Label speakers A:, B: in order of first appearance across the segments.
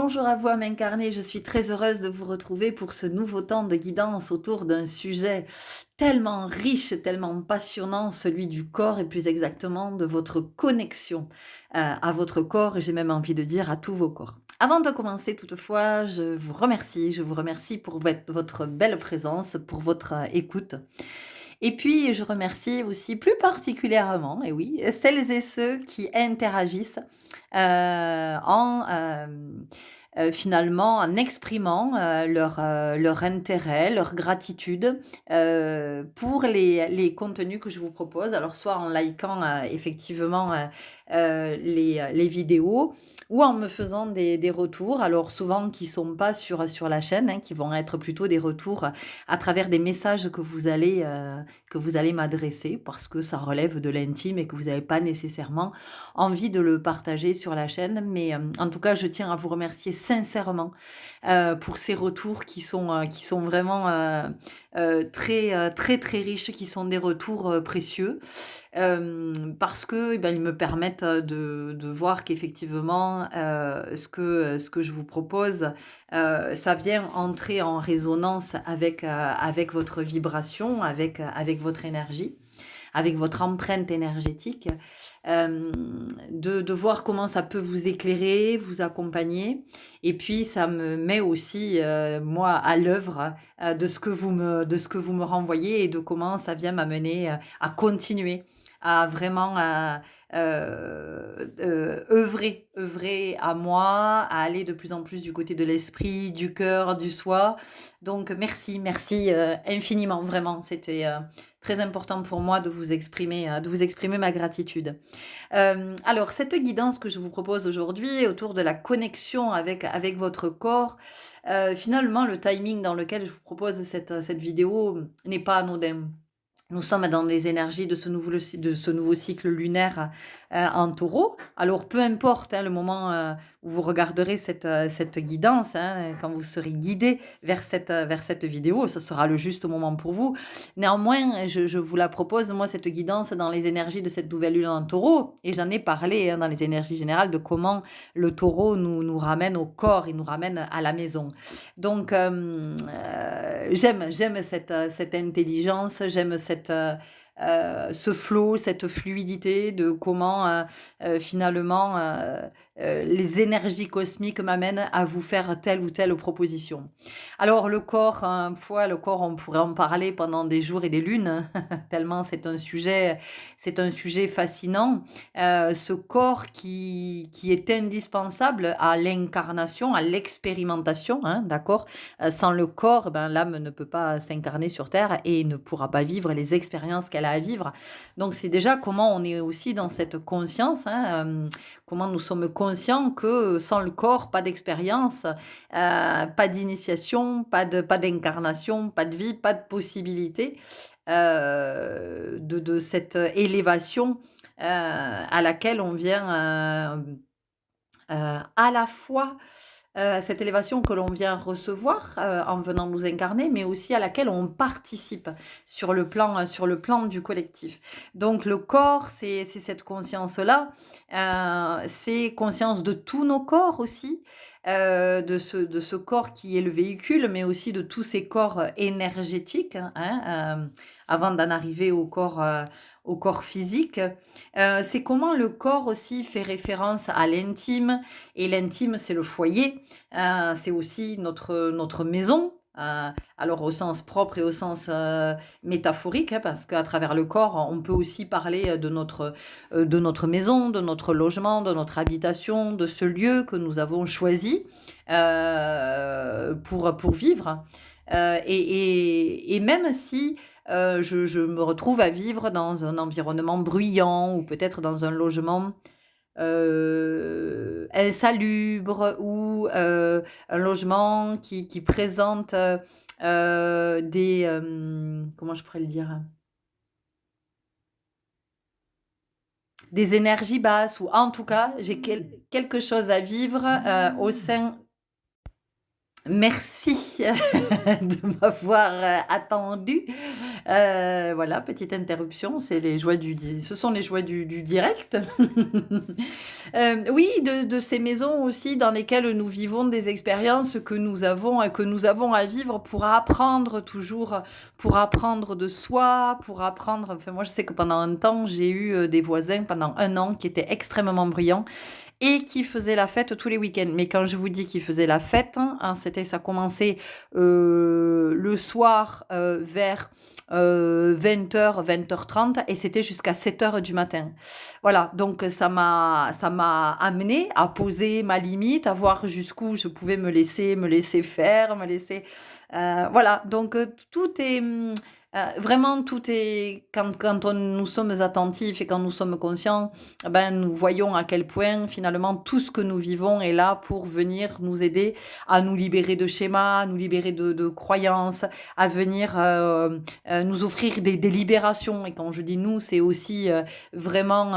A: Bonjour à vous âme incarnée, je suis très heureuse de vous retrouver pour ce nouveau temps de guidance autour d'un sujet tellement riche, tellement passionnant, celui du corps et plus exactement de votre connexion à votre corps et j'ai même envie de dire à tous vos corps. Avant de commencer toutefois, je vous remercie pour votre belle présence, pour votre écoute. Et puis je remercie aussi plus particulièrement, et oui, celles et ceux qui interagissent finalement en exprimant, leur intérêt, leur gratitude, pour les contenus que je vous propose. Alors soit en likant, effectivement, les vidéos ou en me faisant des retours, alors souvent qui sont pas sur la chaîne, hein, qui vont être plutôt des retours à travers des messages que vous allez m'adresser parce que ça relève de l'intime et que vous n'avez pas nécessairement envie de le partager sur la chaîne. Mais en tout cas, je tiens à vous remercier sincèrement pour ces retours qui sont vraiment très riches, qui sont des retours précieux. Parce que, eh ben, ils me permettent de voir qu'effectivement, ce que je vous propose, ça vient entrer en résonance avec votre vibration, avec votre énergie, avec votre empreinte énergétique, de voir comment ça peut vous éclairer, vous accompagner et puis ça me met aussi, moi à l'œuvre, de ce que vous me renvoyez et de comment ça vient m'amener, à continuer, à vraiment, œuvrer à moi, à aller de plus en plus du côté de l'esprit, du cœur, du soi. Donc merci, infiniment, vraiment. C'était, très important pour moi de vous exprimer ma gratitude. Alors cette guidance que je vous propose aujourd'hui autour de la connexion avec votre corps, finalement le timing dans lequel je vous propose cette vidéo n'est pas anodin. Nous sommes dans les énergies de ce nouveau cycle lunaire, en Taureau. Alors peu importe, hein, le moment, où vous regarderez cette guidance, hein, quand vous serez guidé vers cette vidéo, ce sera le juste moment pour vous. Néanmoins, je vous la propose, moi, cette guidance dans les énergies de cette nouvelle lune en Taureau et j'en ai parlé, hein, dans les énergies générales de comment le Taureau nous ramène au corps, il nous ramène à la maison. Donc, j'aime cette intelligence, j'aime ce flow, cette fluidité de comment, finalement, les énergies cosmiques m'amènent à vous faire telle ou telle proposition. Alors le corps, on pourrait en parler pendant des jours et des lunes, tellement c'est un sujet fascinant. Ce corps qui est indispensable à l'incarnation, à l'expérimentation, hein, d'accord? Sans le corps, ben, l'âme ne peut pas s'incarner sur terre et ne pourra pas vivre les expériences qu'elle a à vivre. Donc c'est déjà comment on est aussi dans cette conscience, hein, comment nous sommes conscients que sans le corps, pas d'expérience, pas d'initiation, pas d'incarnation, pas de vie, pas de possibilité, de cette élévation, à laquelle on vient, à la fois, cette élévation que l'on vient recevoir, en venant nous incarner, mais aussi à laquelle on participe sur le plan du collectif. Donc le corps, c'est cette conscience-là, c'est conscience de tous nos corps aussi, de ce corps qui est le véhicule, mais aussi de tous ces corps, énergétiques, hein, avant d'en arriver au corps physique. C'est comment le corps aussi fait référence à l'intime et l'intime, c'est le foyer, c'est aussi notre maison, alors au sens propre et au sens, métaphorique, hein, parce qu'à travers le corps, on peut aussi parler, de notre maison, de notre logement, de notre habitation, de ce lieu que nous avons choisi, pour vivre. Et même si, je me retrouve à vivre dans un environnement bruyant ou peut-être dans un logement, insalubre ou, un logement qui présente, comment je pourrais le dire? Des énergies basses ou en tout cas, j'ai quelque chose à vivre, au sein Merci de m'avoir, attendue. Voilà, petite interruption, c'est les joies ce sont les joies du direct. Oui, de ces maisons aussi dans lesquelles nous vivons des expériences que nous avons à vivre pour apprendre toujours, pour apprendre de soi, pour apprendre enfin moi je sais que pendant un temps, j'ai eu, des voisins pendant un an qui étaient extrêmement bruyants et qui faisait la fête tous les week-ends. Mais quand je vous dis qu'il faisait la fête, hein, ça commençait le soir vers 20h, 20h30 et c'était jusqu'à 7h du matin. Voilà, donc ça m'a amené à poser ma limite, à voir jusqu'où je pouvais me laisser faire, me laisser... voilà, donc tout est... vraiment, tout est quand nous sommes attentifs et quand nous sommes conscients, ben, nous voyons à quel point finalement tout ce que nous vivons est là pour venir nous aider à nous libérer de schémas, à nous libérer de croyances, à venir nous offrir des libérations. Et quand je dis nous, c'est aussi vraiment...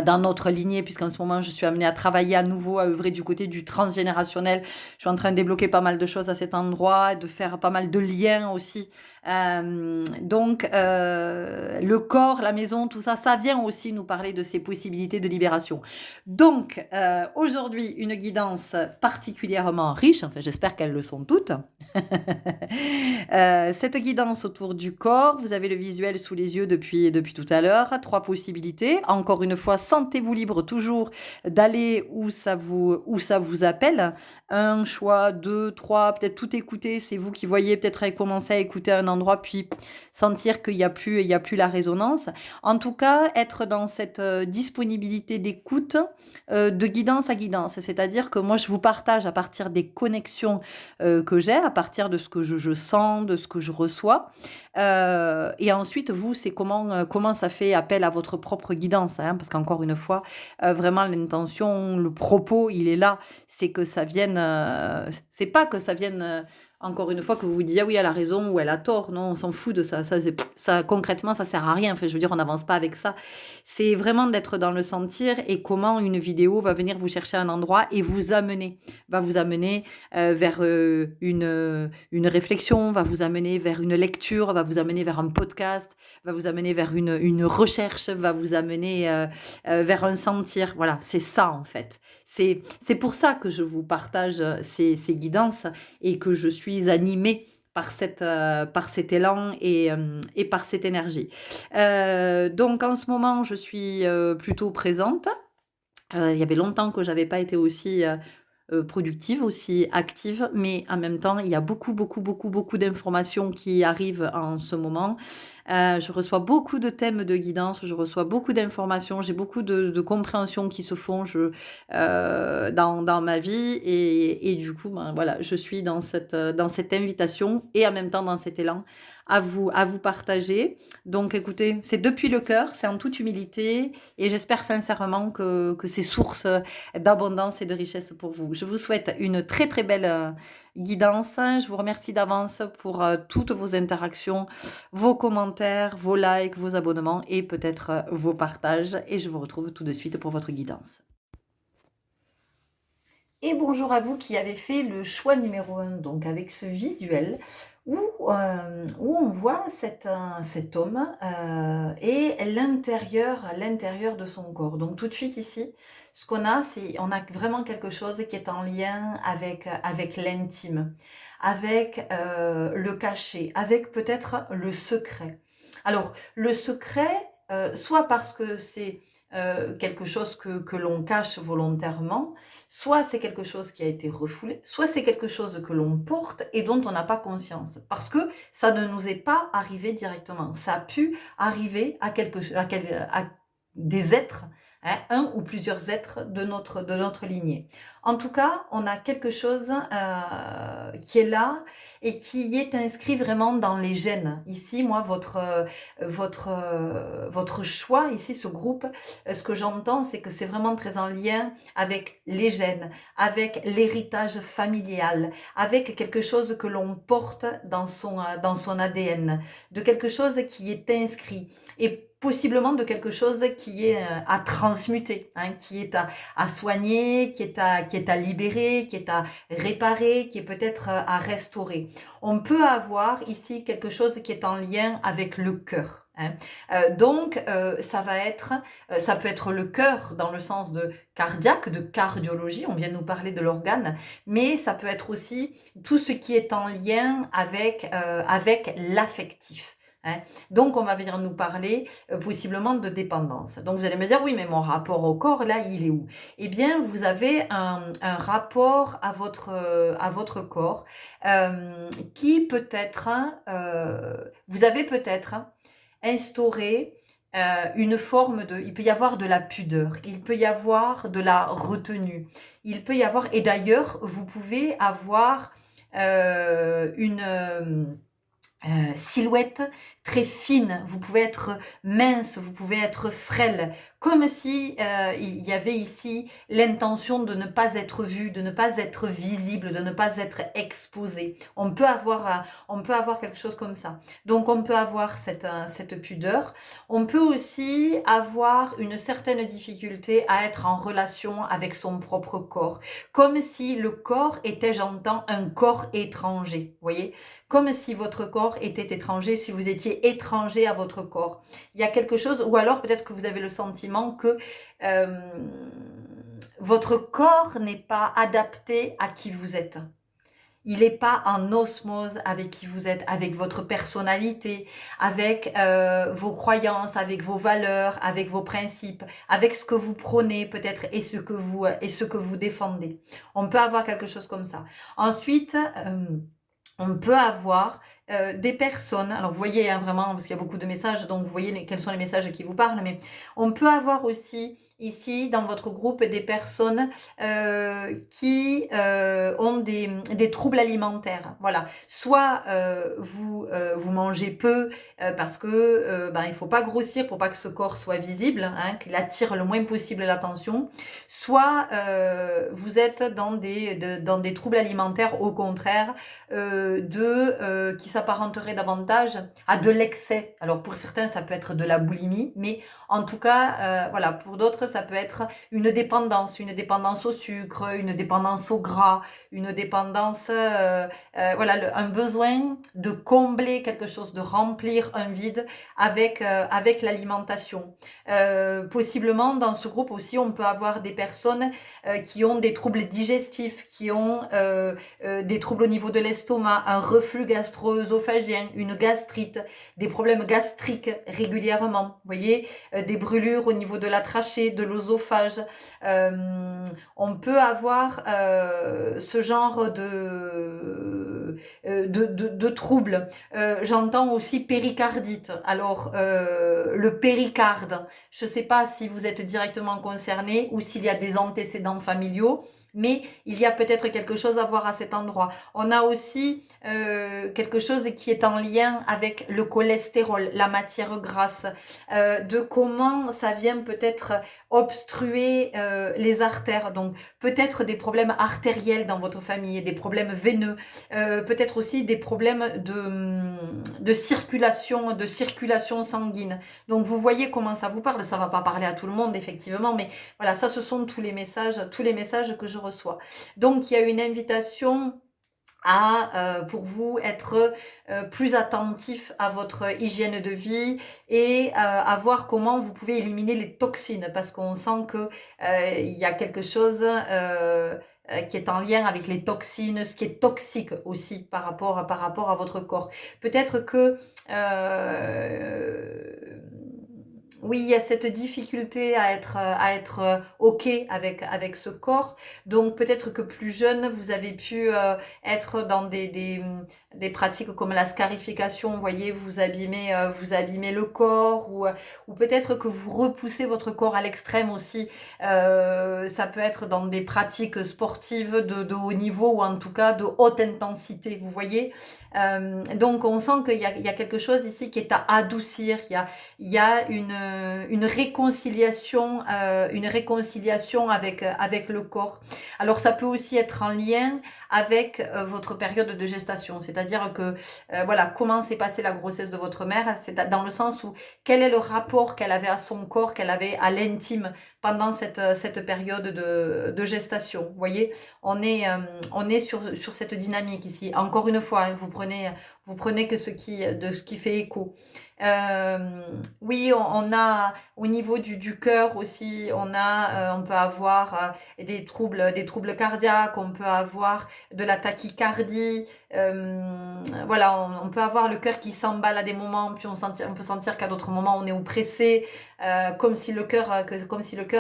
A: dans notre lignée, puisqu'en ce moment je suis amenée à travailler à nouveau, à œuvrer du côté du transgénérationnel. Je suis en train de débloquer pas mal de choses à cet endroit, de faire pas mal de liens aussi. Donc, le corps, la maison, tout ça, ça vient aussi nous parler de ces possibilités de libération. Donc, aujourd'hui, une guidance particulièrement riche, enfin j'espère qu'elles le sont toutes. Cette guidance autour du corps, vous avez le visuel sous les yeux depuis tout à l'heure. 3 possibilités. Encore une fois, sentez-vous libre toujours d'aller où ça vous appelle. Un choix, deux, trois, peut-être tout écouter. C'est vous qui voyez peut-être commencer à écouter un endroit, puis sentir il y a plus la résonance. En tout cas, être dans cette disponibilité d'écoute, de guidance à guidance. C'est-à-dire que moi, je vous partage à partir des connexions que j'ai, à partir de ce que je sens, de ce que je reçois. Et ensuite, vous, c'est comment ça fait appel à votre propre guidance. Hein, parce qu'encore une fois, vraiment, l'intention, le propos, il est là. C'est que ça vienne... c'est pas que ça vienne... encore une fois, que vous vous disiez, ah oui, elle a raison ou elle a tort. Non, on s'en fout de ça. Ça, concrètement, ça sert à rien. Enfin, je veux dire, on n'avance pas avec ça. C'est vraiment d'être dans le sentir et comment une vidéo va venir vous chercher à un endroit et va vous amener vers une réflexion, va vous amener vers une lecture, va vous amener vers un podcast, va vous amener vers une recherche, va vous amener vers un sentir. Voilà, c'est ça en fait. C'est pour ça que je vous partage ces guidances et que je suis animée par cet élan et par cette énergie. Donc en ce moment, je suis plutôt présente. Il y avait longtemps que j'avais pas été aussi productive, aussi active, mais en même temps, il y a beaucoup, beaucoup, beaucoup, beaucoup d'informations qui arrivent en ce moment. Je reçois beaucoup de thèmes de guidance, je reçois beaucoup d'informations, j'ai beaucoup de compréhensions qui se font dans ma vie et du coup, ben, voilà, je suis dans cette invitation et en même temps dans cet élan à vous partager. Donc écoutez, c'est depuis le cœur, c'est en toute humilité et j'espère sincèrement que c'est source d'abondance et de richesse pour vous. Je vous souhaite une très très belle guidance. Je vous remercie d'avance pour toutes vos interactions, vos commentaires, vos likes, vos abonnements et peut-être vos partages. Et je vous retrouve tout de suite pour votre guidance. Et bonjour à vous qui avez fait le choix numéro 1, donc avec ce visuel où on voit cet homme et l'intérieur de son corps. Donc tout de suite ici, ce qu'on a, c'est on a vraiment quelque chose qui est en lien avec l'intime, avec le caché, avec peut-être le secret. Alors le secret, soit parce que c'est quelque chose que l'on cache volontairement, soit c'est quelque chose qui a été refoulé, soit c'est quelque chose que l'on porte et dont on n'a pas conscience. Parce que ça ne nous est pas arrivé directement. Ça a pu arriver à des êtres, hein, un ou plusieurs êtres de notre lignée. En tout cas, on a quelque chose qui est là et qui est inscrit vraiment dans les gènes. Ici, moi, votre choix, ici, ce groupe, ce que j'entends, c'est que c'est vraiment très en lien avec les gènes, avec l'héritage familial, avec quelque chose que l'on porte dans son ADN, de quelque chose qui est inscrit et possiblement de quelque chose qui est à transmuter, hein, qui est à soigner, qui qui est à libérer, qui est à réparer, qui est peut-être à restaurer. On peut avoir ici quelque chose qui est en lien avec le cœur. Hein. Donc, ça peut être le cœur dans le sens de cardiaque, de cardiologie, on vient de nous parler de l'organe, mais ça peut être aussi tout ce qui est en lien avec l'affectif. Hein. Donc, on va venir nous parler possiblement de dépendance. Donc, vous allez me dire, oui, mais mon rapport au corps, là, il est où? Eh bien, vous avez un rapport à votre corps qui peut-être, vous avez peut-être instauré une forme de... Il peut y avoir de la pudeur, il peut y avoir de la retenue, il peut y avoir... Et d'ailleurs, vous pouvez avoir une silhouette très fine, vous pouvez être mince, vous pouvez être frêle, comme si il y avait ici l'intention de ne pas être vu, de ne pas être visible, de ne pas être exposé. On peut avoir quelque chose comme ça. Donc on peut avoir cette pudeur. On peut aussi avoir une certaine difficulté à être en relation avec son propre corps, comme si le corps était, j'entends, un corps étranger, vous voyez, comme si votre corps était étranger, si vous étiez étranger à votre corps. Il y a quelque chose, ou alors peut-être que vous avez le sentiment que votre corps n'est pas adapté à qui vous êtes. Il n'est pas en osmose avec qui vous êtes, avec votre personnalité, avec vos croyances, avec vos valeurs, avec vos principes, avec ce que vous prônez peut-être et ce que vous défendez. On peut avoir quelque chose comme ça. Ensuite, on peut avoir des personnes, alors vous voyez hein, vraiment, parce qu'il y a beaucoup de messages, donc vous voyez quels sont les messages qui vous parlent, mais on peut avoir aussi ici dans votre groupe des personnes qui ont des troubles alimentaires. Voilà, soit vous mangez peu parce que il faut pas grossir pour pas que ce corps soit visible, hein, qu'il attire le moins possible l'attention, soit vous êtes dans des troubles alimentaires au contraire qui s'apparenterait davantage à de l'excès. Alors pour certains, ça peut être de la boulimie, mais en tout cas, voilà, pour d'autres, ça peut être une dépendance au sucre, une dépendance au gras, une dépendance, voilà, un besoin de combler quelque chose, de remplir un vide avec l'alimentation. Possiblement, dans ce groupe aussi, on peut avoir des personnes qui ont des troubles digestifs, qui ont des troubles au niveau de l'estomac, un reflux gastro-œsophagien, une gastrite, des problèmes gastriques régulièrement, vous voyez, des brûlures au niveau de la trachée, de l'œsophage. On peut avoir ce genre de troubles. J'entends aussi péricardite. Alors, le péricarde, je ne sais pas si vous êtes directement concerné ou s'il y a des antécédents familiaux, mais il y a peut-être quelque chose à voir à cet endroit. On a aussi quelque chose qui est en lien avec le cholestérol, la matière grasse, de comment ça vient peut-être obstruer les artères. Donc peut-être des problèmes artériels dans votre famille, des problèmes veineux, peut-être aussi des problèmes de circulation sanguine. Donc vous voyez comment ça vous parle. Ça va pas parler à tout le monde effectivement, mais voilà, ça ce sont tous les messages que je reçois. Donc il y a une invitation à pour vous être plus attentif à votre hygiène de vie et à voir comment vous pouvez éliminer les toxines parce qu'on sent que il y a quelque chose qui est en lien avec les toxines, ce qui est toxique aussi par rapport à votre corps. Peut-être que oui, il y a cette difficulté à être OK avec ce corps. Donc peut-être que plus jeune, vous avez pu être dans des pratiques comme la scarification, vous voyez, vous abîmez le corps ou peut-être que vous repoussez votre corps à l'extrême aussi. Ça peut être dans des pratiques sportives de haut niveau ou en tout cas de haute intensité, vous voyez. Donc on sent qu'il y a quelque chose ici qui est à adoucir. Il y a une réconciliation avec le corps. Alors ça peut aussi être en lien avec votre période de gestation, c'est-à-dire que voilà, comment s'est passée la grossesse de votre mère, c'est dans le sens où quel est le rapport qu'elle avait à son corps, qu'elle avait à l'intime pendant cette période de gestation. Vous voyez, on est sur cette dynamique ici. Encore une fois, hein, vous prenez que de ce qui fait écho. Oui, on a au niveau du cœur aussi, on peut avoir des troubles cardiaques, on peut avoir de la tachycardie. Voilà, on peut avoir le cœur qui s'emballe à des moments, puis on peut sentir qu'à d'autres moments on est oppressé, comme si le cœur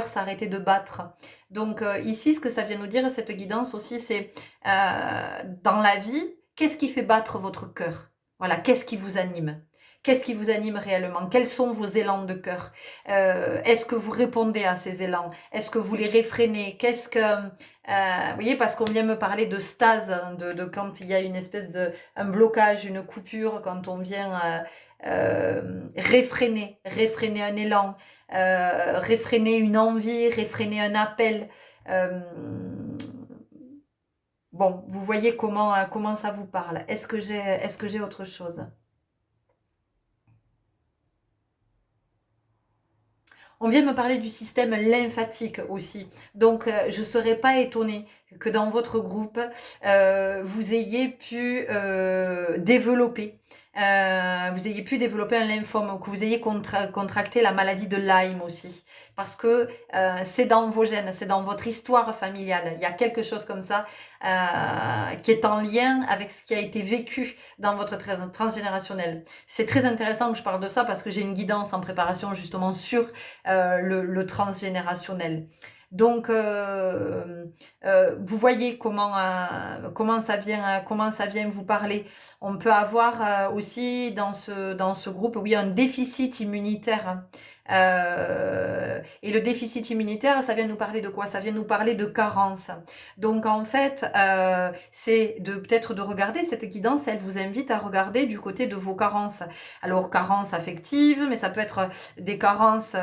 A: s'arrêtait de battre. Donc ici, ce que ça vient nous dire, cette guidance aussi, c'est dans la vie, qu'est-ce qui fait battre votre cœur? Voilà, qu'est-ce qui vous anime? Qu'est-ce qui vous anime réellement? Quels sont vos élans de cœur? Est-ce que vous répondez à ces élans? Est-ce que vous les réfrénez? Vous voyez, parce qu'on vient me parler de stase, hein, de quand il y a une espèce un blocage, une coupure, quand on vient réfréner un élan, réfréner une envie, réfréner un appel. Euh, bon, vous voyez comment ça vous parle. Est-ce que j'ai autre chose? On vient me parler du système lymphatique aussi. Donc, je ne serais pas étonnée que dans votre groupe, vous ayez pu développer un lymphome, ou que vous ayez contracté la maladie de Lyme aussi. Parce que c'est dans vos gènes, c'est dans votre histoire familiale. Il y a quelque chose comme ça qui est en lien avec ce qui a été vécu dans votre transgénérationnel. C'est très intéressant que je parle de ça parce que j'ai une guidance en préparation justement sur le transgénérationnel. Donc, vous voyez comment ça vient vous parler. On peut avoir aussi dans ce groupe, oui, un déficit immunitaire. Et le déficit immunitaire, ça vient nous parler de quoi? Ça vient nous parler de carence. Donc en fait, c'est peut-être de regarder cette guidance, elle vous invite à regarder du côté de vos carences. Alors carences affectives, mais ça peut être des carences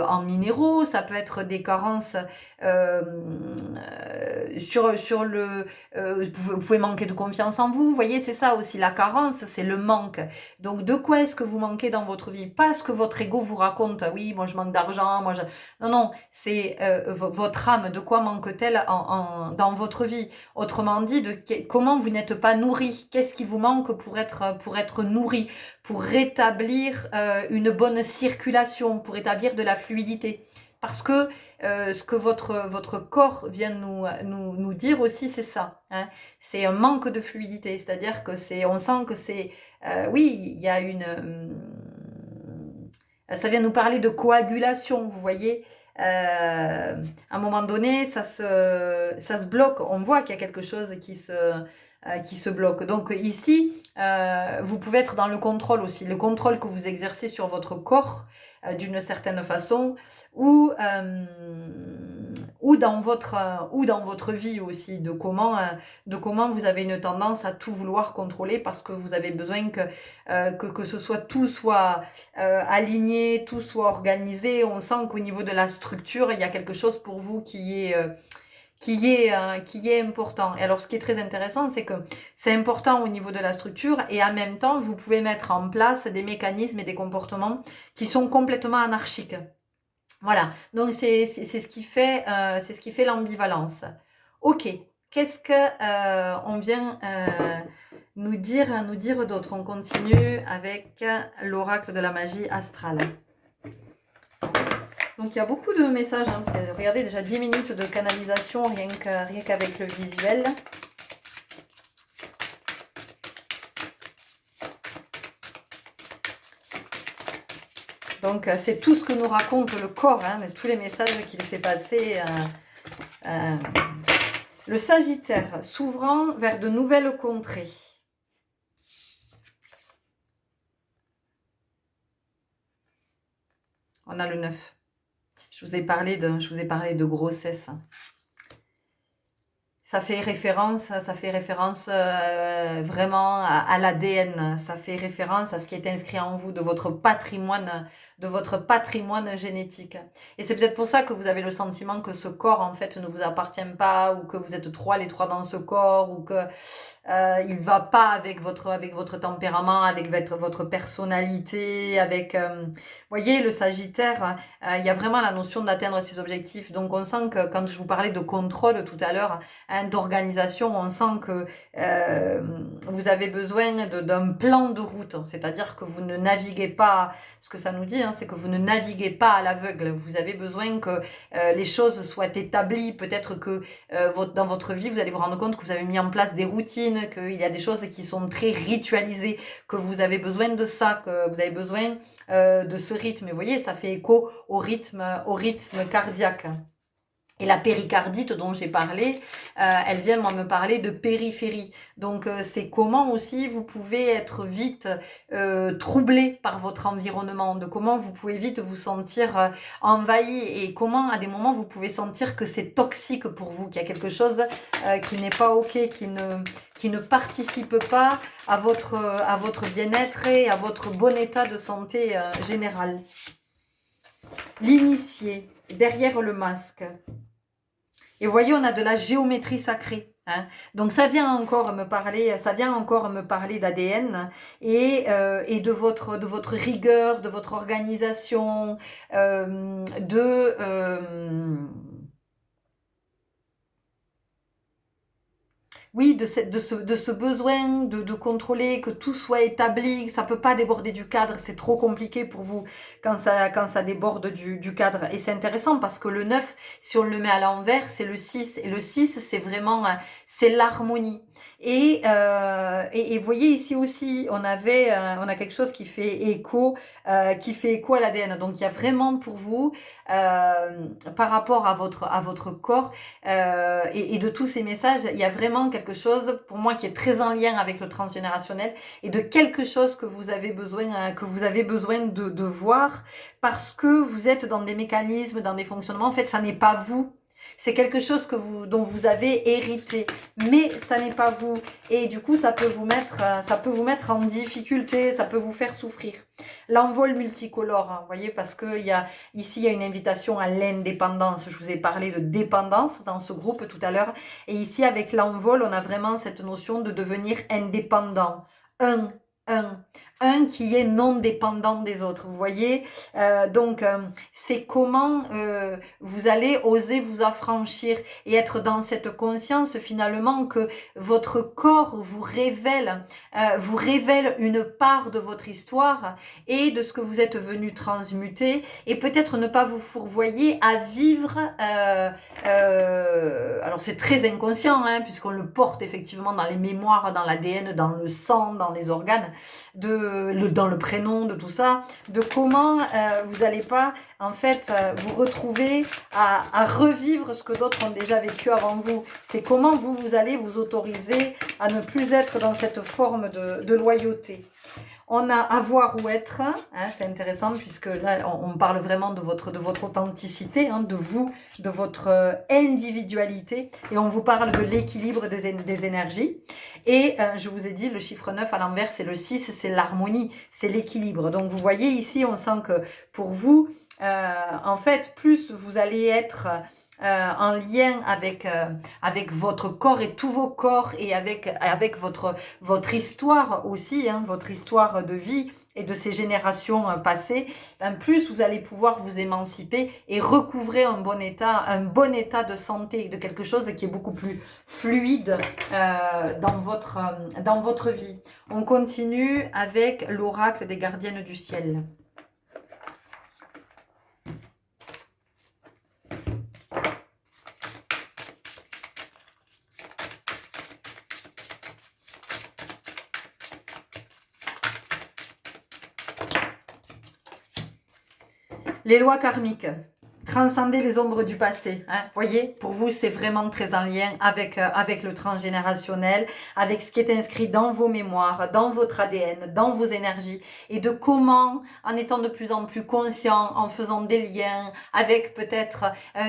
A: en minéraux, ça peut être des carences euh, sur le... vous pouvez manquer de confiance en vous, vous voyez, c'est ça aussi, la carence, c'est le manque. Donc de quoi est-ce que vous manquez dans votre vie? Pas ce que votre ego vous raconte, oui, moi je manque d'argent, Non, non, c'est votre âme, de quoi manque-t-elle dans votre vie? Autrement dit, comment vous n'êtes pas nourri? Qu'est-ce qui vous manque pour être nourri? Pour rétablir une bonne circulation, pour rétablir de la fluidité. Parce que ce que votre corps vient nous dire aussi, c'est ça. Hein. C'est un manque de fluidité. C'est-à-dire que on sent que c'est, oui, il y a ça vient nous parler de coagulation, vous voyez. À un moment donné, ça se bloque. On voit qu'il y a quelque chose qui se bloque. Donc ici, vous pouvez être dans le contrôle aussi, le contrôle que vous exercez sur votre corps d'une certaine façon, ou dans votre vie aussi, de comment vous avez une tendance à tout vouloir contrôler parce que vous avez besoin que ce soit tout soit aligné, tout soit organisé. On sent qu'au niveau de la structure, il y a quelque chose pour vous qui est important. Et alors, ce qui est très intéressant, c'est que c'est important au niveau de la structure et en même temps, vous pouvez mettre en place des mécanismes et des comportements qui sont complètement anarchiques. Voilà. Donc, c'est ce qui fait l'ambivalence. Ok. Qu'est-ce que on vient nous dire d'autre? On continue avec l'oracle de la magie astrale. Donc il y a beaucoup de messages, hein, parce que regardez, déjà 10 minutes de canalisation rien qu'avec le visuel. Donc c'est tout ce que nous raconte le corps, hein, tous les messages qu'il fait passer. Le Sagittaire, s'ouvrant vers de nouvelles contrées. On a le 9. Je vous ai parlé de grossesse. Ça fait référence vraiment à l'ADN. Ça fait référence à ce qui est inscrit en vous, de votre patrimoine génétique. Et c'est peut-être pour ça que vous avez le sentiment que ce corps, en fait, ne vous appartient pas, ou que vous êtes les trois dans ce corps, ou que il va pas avec votre tempérament, avec votre personnalité, avec, voyez, le Sagittaire, il y a vraiment la notion d'atteindre ses objectifs. Donc on sent que quand je vous parlais de contrôle tout à l'heure, hein, d'organisation, on sent que euh, vous avez besoin d'un plan de route, c'est-à-dire que vous ne naviguez pas, ce que ça nous dit, hein, c'est que vous ne naviguez pas à l'aveugle. Vous avez besoin que les choses soient établies, peut-être que dans votre vie, vous allez vous rendre compte que vous avez mis en place des routines, qu'il y a des choses qui sont très ritualisées, que vous avez besoin de ça, que vous avez besoin de ce rythme. Et vous voyez, ça fait écho au rythme cardiaque. Et la péricardite dont j'ai parlé, elle vient me parler de périphérie. Donc c'est comment aussi vous pouvez être vite troublé par votre environnement, de comment vous pouvez vite vous sentir envahi, et comment à des moments vous pouvez sentir que c'est toxique pour vous, qu'il y a quelque chose qui n'est pas ok, qui ne participe pas à votre bien-être et à votre bon état de santé général. L'initié, derrière le masque. Et vous voyez, on a de la géométrie sacrée. Hein. Donc ça vient encore me parler d'ADN et de votre rigueur, de votre organisation, oui, de ce besoin de contrôler, que tout soit établi, ça peut pas déborder du cadre, c'est trop compliqué pour vous quand ça déborde du cadre. Et c'est intéressant parce que le 9, si on le met à l'envers, c'est le 6. Et le 6, c'est vraiment, c'est l'harmonie. Et vous voyez ici aussi, on a quelque chose qui fait écho à l'ADN. Donc il y a vraiment pour vous, par rapport à votre corps, et de tous ces messages, il y a vraiment quelque chose pour moi qui est très en lien avec le transgénérationnel, et de quelque chose que vous avez besoin de voir, parce que vous êtes dans des mécanismes, dans des fonctionnements. En fait, ça n'est pas vous. C'est quelque chose dont vous avez hérité, mais ça n'est pas vous. Et du coup, ça peut vous mettre en difficulté, ça peut vous faire souffrir. L'envol multicolore, hein, vous voyez, parce que ici, il y a une invitation à l'indépendance. Je vous ai parlé de dépendance dans ce groupe tout à l'heure. Et ici, avec l'envol, on a vraiment cette notion de devenir indépendant. Un, un, un qui est non dépendant des autres. Vous voyez, donc c'est comment vous allez oser vous affranchir et être dans cette conscience finalement que votre corps vous révèle une part de votre histoire et de ce que vous êtes venu transmuter, et peut-être ne pas vous fourvoyer à vivre. Alors c'est très inconscient, hein, puisqu'on le porte effectivement dans les mémoires, dans l'ADN, dans le sang, dans les organes, dans le prénom, de tout ça, de comment vous n'allez pas en fait vous retrouver à revivre ce que d'autres ont déjà vécu avant vous. C'est comment vous allez vous autoriser à ne plus être dans cette forme de loyauté. On a avoir ou être, hein, c'est intéressant puisque là on parle vraiment de votre authenticité, hein, de vous, de votre individualité, et on vous parle de l'équilibre des énergies. Et je vous ai dit, le chiffre 9 à l'envers, c'est le 6, c'est l'harmonie, c'est l'équilibre. Donc vous voyez ici, on sent que pour vous, en fait, plus vous allez être en lien avec votre corps et tous vos corps, et avec votre histoire aussi, hein, votre histoire de vie et de ces générations passées, plus vous allez pouvoir vous émanciper et recouvrer un bon état de santé, de quelque chose qui est beaucoup plus fluide dans votre vie. On continue avec l'oracle des gardiennes du ciel. Les lois karmiques.
B: transcender les ombres du passé. Hein. Voyez, pour vous, c'est vraiment très en lien avec le transgénérationnel, avec ce qui est inscrit dans vos mémoires, dans votre ADN, dans vos énergies, et de comment, en étant de plus en plus conscient, en faisant des liens avec peut-être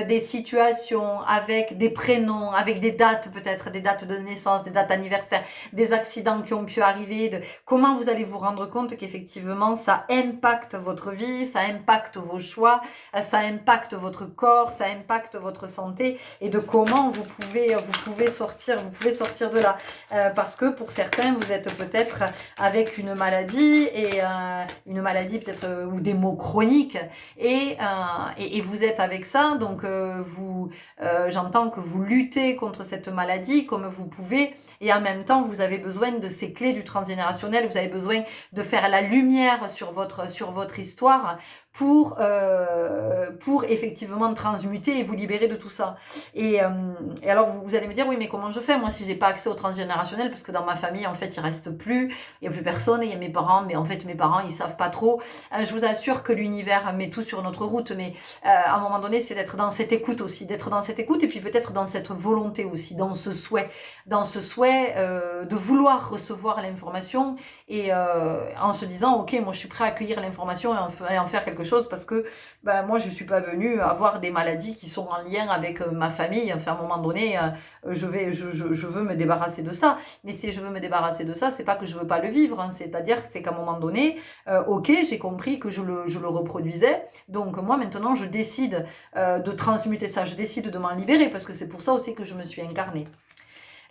B: des situations, avec des prénoms, avec des dates peut-être, des dates de naissance, des dates anniversaires, des accidents qui ont pu arriver, de comment vous allez vous rendre compte qu'effectivement ça impacte votre vie, ça impacte vos choix, ça impacte votre corps, ça impacte votre santé, et de comment vous pouvez sortir de là. Parce que pour certains, vous êtes peut-être avec une maladie, et une maladie peut-être ou des maux chroniques, et vous êtes avec ça, donc j'entends que vous luttez contre cette maladie comme vous pouvez, et en même temps vous avez besoin de ces clés du transgénérationnel, vous avez besoin de faire la lumière sur votre histoire pour effectivement transmuter et vous libérer de tout ça. Et alors vous allez me dire, oui, mais comment je fais moi si j'ai pas accès au transgénérationnel, parce que dans ma famille en fait il reste plus, il y a plus personne, il y a mes parents, mais en fait mes parents ils savent pas trop. Je vous assure que l'univers met tout sur notre route, mais à un moment donné c'est d'être dans cette écoute aussi, d'être dans cette écoute, et puis peut-être dans cette volonté aussi, dans ce souhait de vouloir recevoir l'information, et en se disant, ok, moi je suis prêt à accueillir l'information et en faire quelque chose, parce que moi je suis pas venue avoir des maladies qui sont en lien avec ma famille. Enfin, à un moment donné, je veux me débarrasser de ça. Mais si je veux me débarrasser de ça, c'est pas que je veux pas le vivre, hein. C'est qu'à un moment donné, ok, j'ai compris que je le reproduisais, donc moi maintenant je décide de transmuter ça, je décide de m'en libérer, parce que c'est pour ça aussi que je me suis incarnée.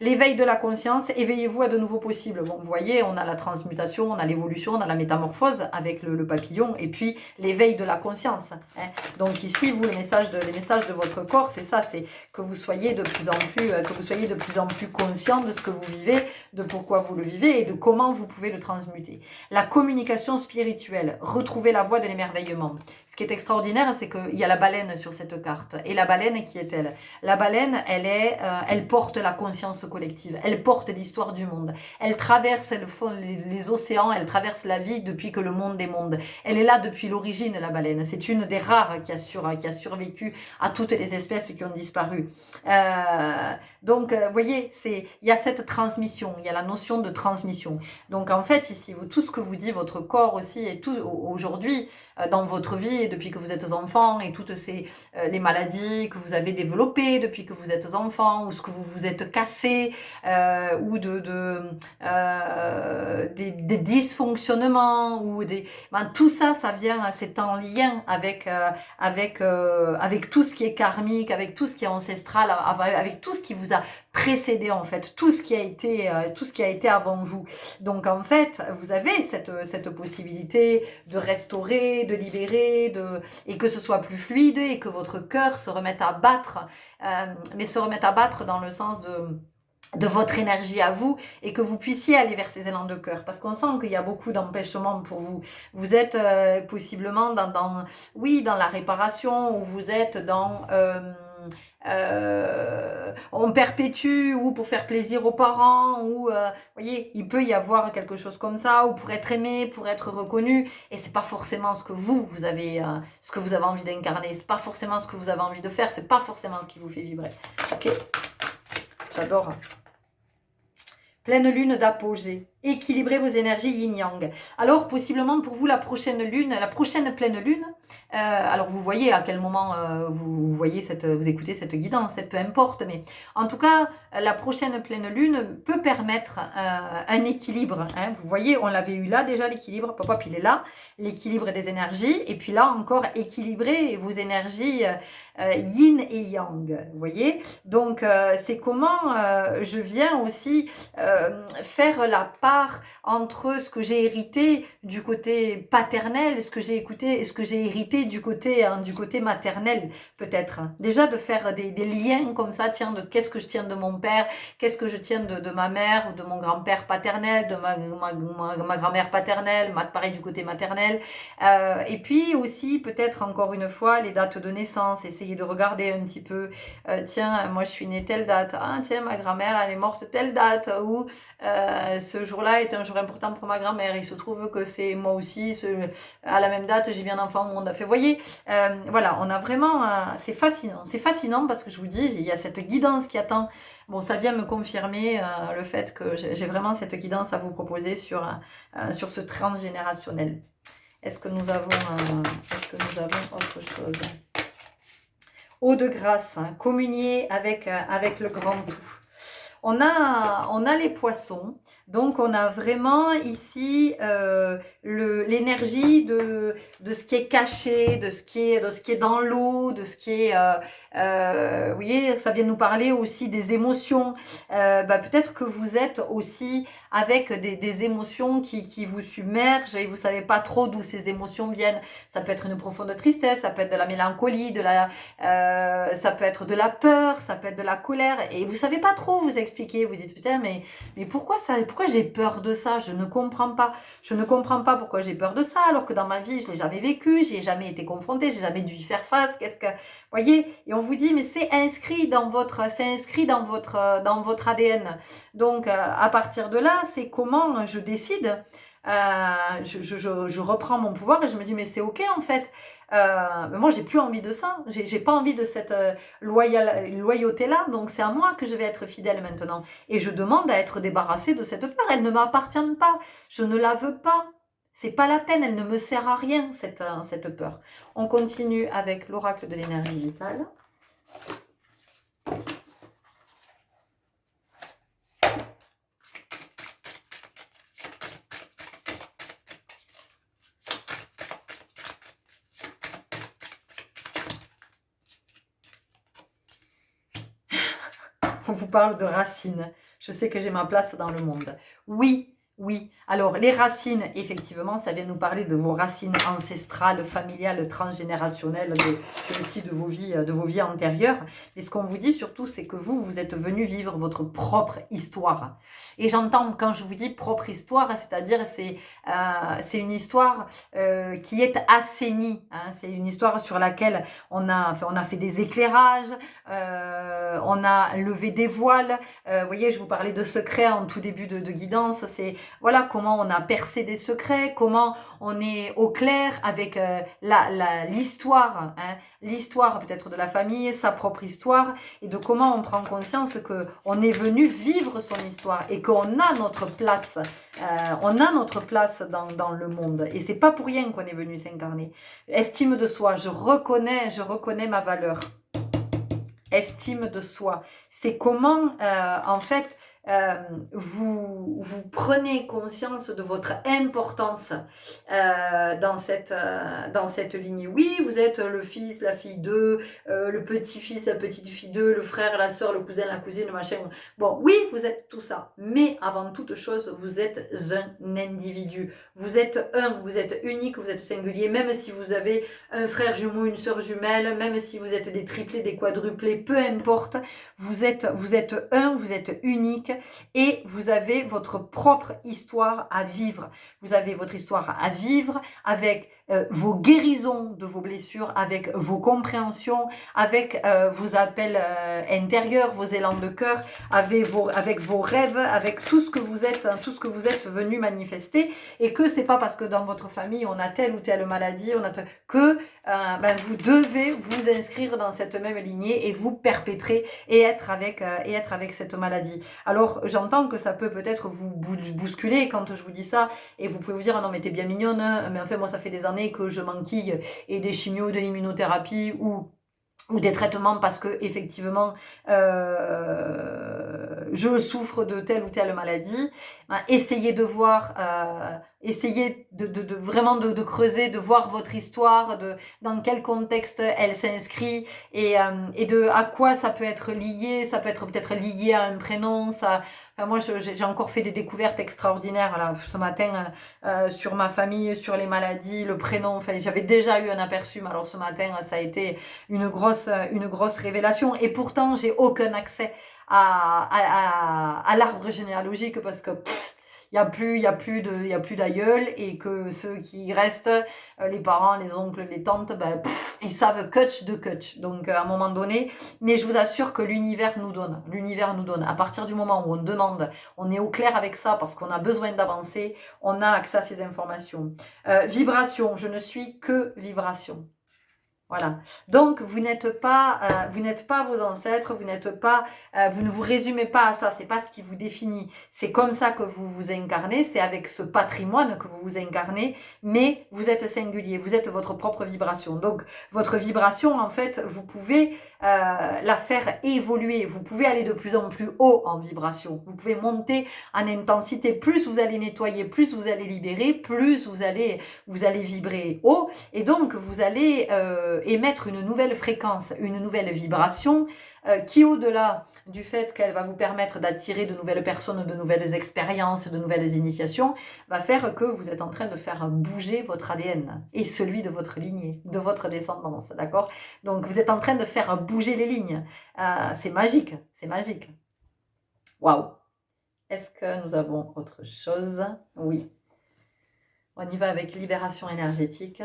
B: L'éveil de la conscience, éveillez-vous à de nouveaux possibles. Bon, vous voyez, on a la transmutation, on a l'évolution, on a la métamorphose avec le papillon, et puis l'éveil de la conscience. Hein. Donc ici, vous, les messages de votre corps, c'est ça, c'est que vous soyez de plus en plus conscient de ce que vous vivez, de pourquoi vous le vivez et de comment vous pouvez le transmuter. La communication spirituelle, retrouver la voie de l'émerveillement. Ce qui est extraordinaire, c'est qu'il y a la baleine sur cette carte. Et la baleine, qui est-elle? La baleine, elle porte la conscience collective, elle porte l'histoire du monde, elle traverse les océans, elle traverse la vie depuis que le monde est monde. Elle est là depuis l'origine, la baleine. C'est une des rares qui a survécu à toutes les espèces qui ont disparu. Donc, vous voyez, il y a cette transmission, il y a la notion de transmission. Donc, en fait, ici, tout ce que vous dit votre corps aussi, et tout aujourd'hui, dans votre vie, depuis que vous êtes enfant, et toutes les maladies que vous avez développées depuis que vous êtes enfant, ou ce que vous vous êtes cassé, ou des dysfonctionnements, ou tout ça, c'est en lien avec tout ce qui est karmique, avec tout ce qui est ancestral, avec tout ce qui vous a précédé, en fait, tout ce qui a été avant vous. Donc en fait, vous avez cette possibilité de restaurer, de libérer, et que ce soit plus fluide, et que votre cœur se remette à battre, mais se remette à battre dans le sens de votre énergie à vous, et que vous puissiez aller vers ces élans de cœur, parce qu'on sent qu'il y a beaucoup d'empêchements pour vous. Vous êtes possiblement dans la réparation, ou vous êtes dans on perpétue, ou pour faire plaisir aux parents, ou voyez, il peut y avoir quelque chose comme ça, ou pour être aimé, pour être reconnu, et c'est pas forcément ce que vous avez envie d'incarner, c'est pas forcément ce que vous avez envie de faire, c'est pas forcément ce qui vous fait vibrer. Ok, j'adore. Pleine lune d'apogée. Équilibrez vos énergies yin-yang. Alors, possiblement pour vous, la prochaine pleine lune, alors vous voyez à quel moment vous écoutez cette guidance, peu importe, mais en tout cas, la prochaine pleine lune peut permettre un équilibre. Hein. Vous voyez, on l'avait eu là déjà, l'équilibre, pop, il est là, l'équilibre des énergies, et puis là encore, équilibrer vos énergies yin et yang. Vous voyez, donc c'est comment je viens aussi faire la part entre ce que j'ai hérité du côté paternel, ce que j'ai hérité du côté maternel, peut-être. Déjà de faire des liens comme ça, tiens, de qu'est-ce que je tiens de mon père, qu'est-ce que je tiens de ma mère, ou de mon grand-père paternel, de ma grand-mère paternelle, pareil du côté maternel. Et puis aussi, peut-être encore une fois, les dates de naissance, essayer de regarder un petit peu, tiens, moi je suis née telle date, ah tiens, ma grand-mère elle est morte telle date, ou ce jour jour-là est un jour important pour ma grand-mère. Il se trouve que c'est moi aussi, à la même date, j'ai bien un enfant au monde. Vous voyez, voilà, on a vraiment, c'est fascinant parce que je vous dis, il y a cette guidance qui attend. Bon, ça vient me confirmer le fait que j'ai vraiment cette guidance à vous proposer sur ce transgénérationnel. Est-ce que nous avons autre chose? Eau de grâce, hein, communier avec le grand tout. On a les poissons, donc on a vraiment ici l'énergie de ce qui est caché, de ce qui est dans l'eau, de ce qui est, vous voyez, ça vient nous parler aussi des émotions. Peut-être que vous êtes aussi avec des émotions qui vous submergent et vous savez pas trop d'où ces émotions viennent. Ça peut être une profonde tristesse, ça peut être de la mélancolie, ça peut être de la peur, ça peut être de la colère et vous savez pas trop vous expliquer. Vous dites putain mais pourquoi j'ai peur de ça? Je ne comprends pas. Je ne comprends pas pourquoi j'ai peur de ça alors que dans ma vie je l'ai jamais vécu, j'y ai jamais été confrontée, j'ai jamais dû y faire face. Voyez? Et on vous dit mais c'est inscrit dans votre ADN. Donc à partir de là, c'est comment je décide. Je reprends mon pouvoir et je me dis mais c'est ok en fait. Mais moi j'ai plus envie de ça. J'ai pas envie de cette loyauté là. Donc c'est à moi que je vais être fidèle maintenant. Et je demande à être débarrassée de cette peur. Elle ne m'appartient pas. Je ne la veux pas. C'est pas la peine. Elle ne me sert à rien cette peur. On continue avec l'oracle de l'énergie vitale. On vous parle de racines. Je sais que j'ai ma place dans le monde. Oui. Alors, les racines, effectivement, ça vient nous parler de vos racines ancestrales, familiales, transgénérationnelles, aussi de vos vies antérieures. Et ce qu'on vous dit surtout, c'est que vous êtes venu vivre votre propre histoire. Et j'entends, quand je vous dis propre histoire, c'est-à-dire c'est une histoire qui est assainie. Hein. C'est une histoire sur laquelle on a fait des éclairages, on a levé des voiles. Vous voyez, je vous parlais de secrets en tout début de guidance. C'est voilà comment on a percé des secrets, comment on est au clair avec l'histoire, hein, l'histoire peut-être de la famille, sa propre histoire, et de comment on prend conscience que on est venu vivre son histoire et qu'on a notre place, dans le monde. Et c'est pas pour rien qu'on est venu s'incarner. Estime de soi, je reconnais ma valeur. Estime de soi, c'est comment en fait vous prenez conscience de votre importance dans cette lignée. Oui, vous êtes le fils, la fille d'eux, le petit-fils, la petite-fille d'eux, le frère, la sœur, le cousin, la cousine, le machin. Bon, oui, vous êtes tout ça, mais avant toute chose, vous êtes un individu. Vous êtes vous êtes unique, vous êtes singulier, même si vous avez un frère jumeau, une sœur jumelle, même si vous êtes des triplés, des quadruplés, peu importe, vous êtes vous êtes unique et vous avez votre propre histoire à vivre. Vous avez votre histoire à vivre avec vos guérisons de vos blessures, avec vos compréhensions, avec vos appels intérieurs, vos élans de cœur, avec vos rêves, avec tout ce que vous êtes venu manifester, et que c'est pas parce que dans votre famille on a telle ou telle maladie, que vous devez vous inscrire dans cette même lignée et vous perpétrer et être avec cette maladie. Alors j'entends que ça peut-être vous bousculer quand je vous dis ça, et vous pouvez vous dire ah non mais t'es bien mignonne, mais en fait moi ça fait des années que je m'enquille et des chimios, de l'immunothérapie ou des traitements parce que effectivement je souffre de telle ou telle maladie. Essayez de voir, essayez de vraiment de creuser, de voir votre histoire, dans quel contexte elle s'inscrit et de à quoi ça peut être lié. Ça peut être peut-être lié à un prénom. Moi j'ai encore fait des découvertes extraordinaires là, ce matin sur ma famille, sur les maladies, le prénom. Enfin j'avais déjà eu un aperçu, mais alors ce matin ça a été une grosse révélation, et pourtant j'ai aucun accès à l'arbre généalogique parce que il y a plus d'aïeuls et que ceux qui restent, les parents, les oncles, les tantes, ben, ils savent coach de coach. Donc, à un moment donné, mais je vous assure que l'univers nous donne. L'univers nous donne. À partir du moment où on demande, on est au clair avec ça parce qu'on a besoin d'avancer, on a accès à ces informations. Vibration, je ne suis que vibration. Voilà. Donc vous n'êtes pas vos ancêtres, vous ne vous résumez pas à ça. C'est pas ce qui vous définit. C'est comme ça que vous vous incarnez. C'est avec ce patrimoine que vous vous incarnez. Mais vous êtes singulier. Vous êtes votre propre vibration. Donc votre vibration, en fait, vous pouvez la faire évoluer. Vous pouvez aller de plus en plus haut en vibration. Vous pouvez monter en intensité. Plus vous allez nettoyer, plus vous allez libérer, plus vous allez vibrer haut. Et donc vous allez émettre une nouvelle fréquence, une nouvelle vibration qui, au-delà du fait qu'elle va vous permettre d'attirer de nouvelles personnes, de nouvelles expériences, de nouvelles initiations, va faire que vous êtes en train de faire bouger votre ADN et celui de votre lignée, de votre descendance, d'accord? Donc vous êtes en train de faire bouger les lignes. C'est magique, c'est magique. Waouh! Est-ce que nous avons autre chose? Oui. On y va avec libération énergétique.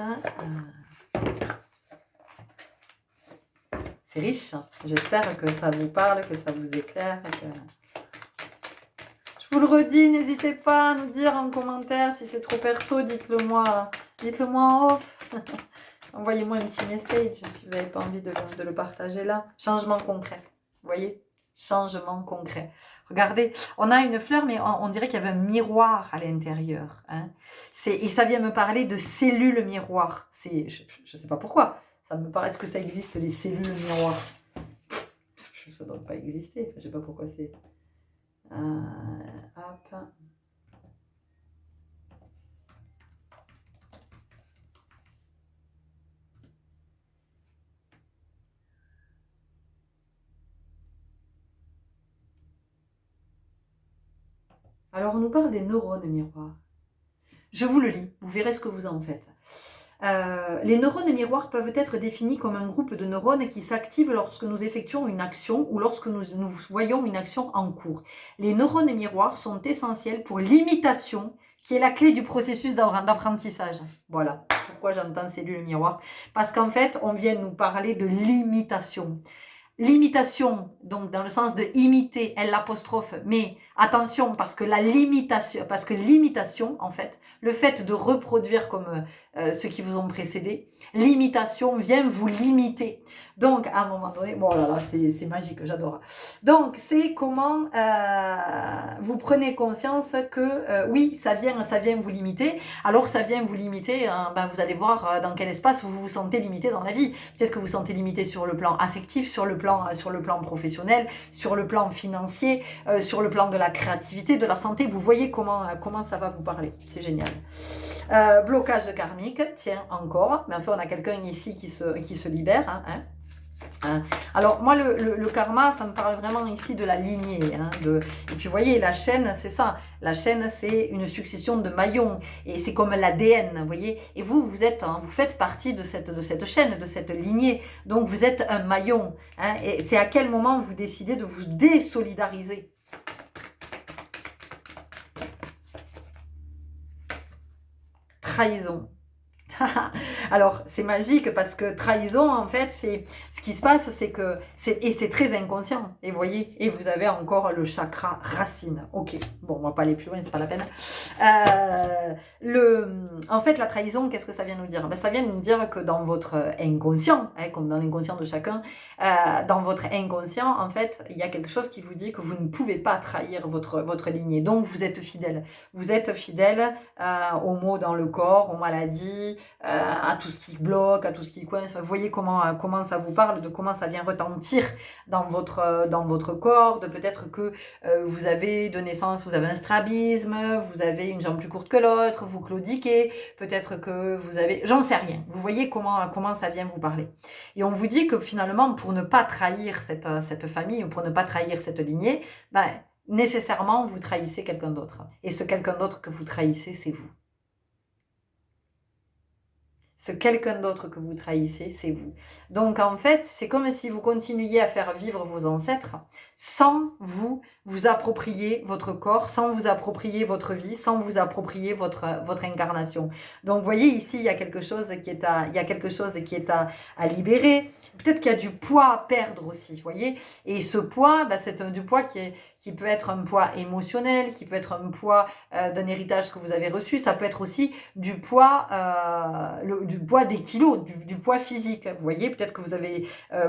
B: C'est riche. J'espère que ça vous parle, que ça vous éclaire. Je vous le redis, n'hésitez pas à nous dire en commentaire si c'est trop perso. Dites-le moi en off. Envoyez-moi un petit message si vous n'avez pas envie de le partager là. Changement concret. Vous voyez? Changement concret. Regardez, on a une fleur, mais on dirait qu'il y avait un miroir à l'intérieur. Hein. Et ça vient me parler de cellules miroirs. Je ne sais pas pourquoi. Ça me paraît, est-ce que ça existe, les cellules miroirs? Ça ne doit pas exister. Je ne sais pas pourquoi c'est... hop. Alors, on nous parle des neurones miroirs. Je vous le lis, vous verrez ce que vous en faites. Les neurones miroirs peuvent être définis comme un groupe de neurones qui s'activent lorsque nous effectuons une action ou lorsque nous voyons une action en cours. Les neurones miroirs sont essentiels pour l'imitation, qui est la clé du processus d'apprentissage. Voilà pourquoi j'entends cellules miroirs. Parce qu'en fait, on vient nous parler de l'imitation. L'imitation, donc dans le sens de imiter, l'apostrophe, mais attention, parce que l'imitation, en fait, le fait de reproduire comme ceux qui vous ont précédé, l'imitation vient vous limiter. Donc, à un moment donné, bon là là, c'est magique, j'adore. Donc, c'est comment vous prenez conscience que oui, ça vient vous limiter. Alors, ça vient vous limiter, vous allez voir dans quel espace vous vous sentez limité dans la vie. Peut-être que vous vous sentez limité sur le plan affectif, sur le plan professionnel, sur le plan financier, sur le plan de la créativité, de la santé. Vous voyez comment ça va vous parler. C'est génial. Blocage karmique, tiens, encore. Mais enfin, on a quelqu'un ici qui se libère. Alors moi le karma, ça me parle vraiment ici de la lignée, et puis vous voyez la chaîne, c'est ça, la chaîne c'est une succession de maillons et c'est comme l'ADN, vous voyez, et vous faites partie de cette chaîne, de cette lignée, donc vous êtes un maillon, et c'est à quel moment vous décidez de vous désolidariser. Trahison. Alors, c'est magique parce que trahison, en fait, c'est ce qui se passe, c'est que c'est très inconscient. Et vous voyez, et vous avez encore le chakra racine. Ok, bon, on va pas aller plus loin, c'est pas la peine. En fait, la trahison, qu'est-ce que ça vient nous dire? Ça vient nous dire que dans votre inconscient, comme dans l'inconscient de chacun, dans votre inconscient, en fait, il y a quelque chose qui vous dit que vous ne pouvez pas trahir votre lignée. Donc, vous êtes fidèle. Vous êtes fidèle aux maux dans le corps, aux maladies, à tout ce qui bloque, à tout ce qui coince. Vous voyez comment ça vous parle, de comment ça vient retentir dans votre corps, de peut-être que vous avez de naissance, vous avez un strabisme, vous avez une jambe plus courte que l'autre, vous claudiquez, peut-être que vous avez... J'en sais rien. Vous voyez comment ça vient vous parler. Et on vous dit que finalement, pour ne pas trahir cette famille, ou pour ne pas trahir cette lignée, nécessairement, vous trahissez quelqu'un d'autre. Et ce quelqu'un d'autre que vous trahissez, c'est vous. Ce quelqu'un d'autre que vous trahissez, c'est vous. Donc en fait, c'est comme si vous continuiez à faire vivre vos ancêtres sans vous approprier votre corps, sans vous approprier votre vie, sans vous approprier votre incarnation. Donc vous voyez ici, il y a quelque chose qui est à libérer. Peut-être qu'il y a du poids à perdre aussi, vous voyez. Et ce poids, c'est du poids qui peut être un poids émotionnel, qui peut être un poids d'un héritage que vous avez reçu. Ça peut être aussi du poids, du poids des kilos, du poids physique. Vous voyez, peut-être que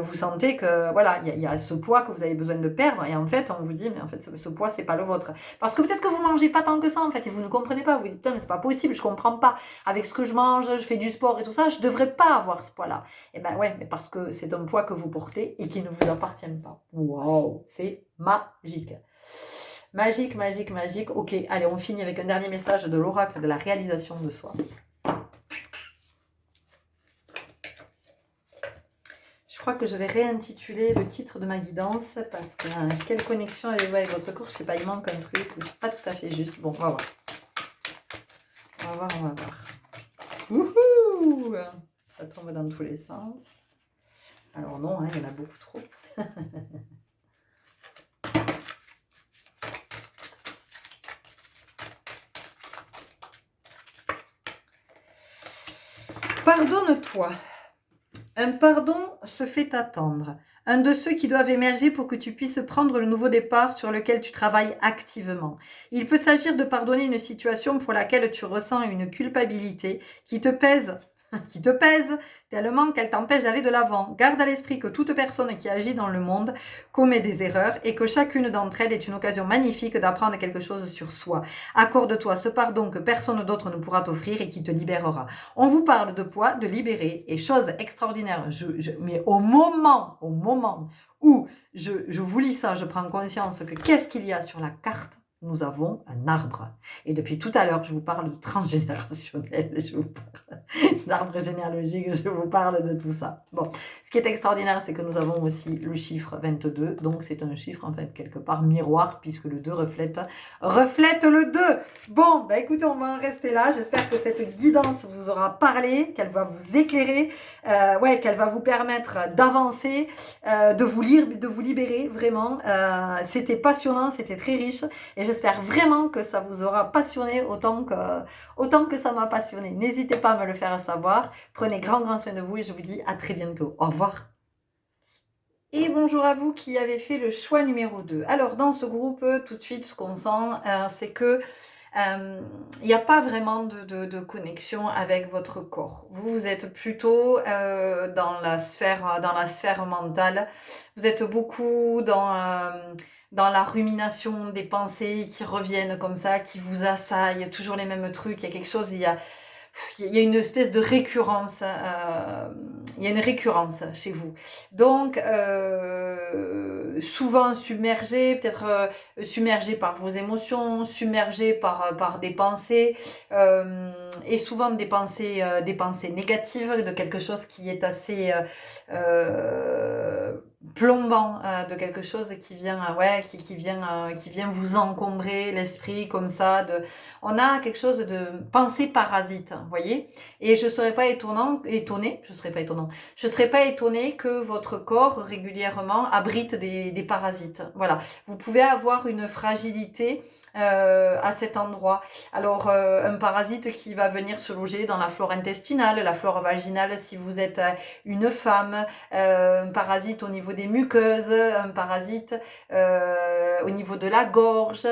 B: vous sentez que voilà, il y a ce poids que vous avez besoin de perdre. Et en fait, on vous dit, mais en fait, ce poids, c'est pas le vôtre. Parce que peut-être que vous mangez pas tant que ça, en fait, et vous ne comprenez pas. Vous vous dites, mais c'est pas possible, je comprends pas. Avec ce que je mange, je fais du sport et tout ça, je devrais pas avoir ce poids-là. Et ben ouais, mais parce que c'est un poids que vous portez et qui ne vous appartient pas. Waouh, c'est magique. Magique, magique, magique. Ok, allez, on finit avec un dernier message de l'oracle de la réalisation de soi. Je crois que je vais réintituler le titre de ma guidance parce que quelle connexion avez-vous avec votre corps? Je sais pas, il manque un truc, c'est pas tout à fait juste. Bon, on va voir. On va voir, on va voir. Wouhou! Ça tombe dans tous les sens. Alors non, il y en a beaucoup trop. Pardonne-toi. Un pardon se fait attendre. Un de ceux qui doivent émerger pour que tu puisses prendre le nouveau départ sur lequel tu travailles activement. Il peut s'agir de pardonner une situation pour laquelle tu ressens une culpabilité qui te pèse tellement qu'elle t'empêche d'aller de l'avant. Garde à l'esprit que toute personne qui agit dans le monde commet des erreurs et que chacune d'entre elles est une occasion magnifique d'apprendre quelque chose sur soi. Accorde-toi ce pardon que personne d'autre ne pourra t'offrir et qui te libérera. On vous parle de poids, de libérer, et chose extraordinaire, mais au moment où je vous lis ça, je prends conscience que qu'est-ce qu'il y a sur la carte? Nous avons un arbre. Et depuis tout à l'heure, je vous parle de transgénérationnel, je vous parle d'arbre généalogique, je vous parle de tout ça. Bon, ce qui est extraordinaire, c'est que nous avons aussi le chiffre 22, donc c'est un chiffre en fait quelque part miroir, puisque le 2 reflète le 2. Bon, écoutez, on va en rester là. J'espère que cette guidance vous aura parlé, qu'elle va vous éclairer, qu'elle va vous permettre d'avancer, de vous libérer, vraiment. C'était passionnant, c'était très riche, et j'espère vraiment que ça vous aura passionné autant que ça m'a passionné. N'hésitez pas à me le faire savoir. Prenez grand soin de vous et je vous dis à très bientôt. Au revoir. Et bonjour à vous qui avez fait le choix numéro 2. Alors dans ce groupe, tout de suite, ce qu'on sent, c'est que il n'y a pas vraiment de connexion avec votre corps. Vous êtes plutôt dans la sphère mentale. Vous êtes beaucoup dans la rumination des pensées qui reviennent comme ça, qui vous assaillent, toujours les mêmes trucs. Il y a quelque chose, il y a une espèce de récurrence, il y a une récurrence chez vous. Donc, souvent submergé, peut-être submergé par vos émotions, submergé par des pensées, et souvent des pensées négatives, de quelque chose qui est assez plombant, de quelque chose qui vient qui vient vous encombrer l'esprit comme ça. On a quelque chose de pensée parasite, vous voyez. Et je serais pas étonnée que votre corps régulièrement abrite des parasites. Voilà, vous pouvez avoir une fragilité à cet endroit. Alors un parasite qui va venir se loger dans la flore intestinale, la flore vaginale si vous êtes une femme, un parasite au niveau des muqueuses, un parasite au niveau de la gorge.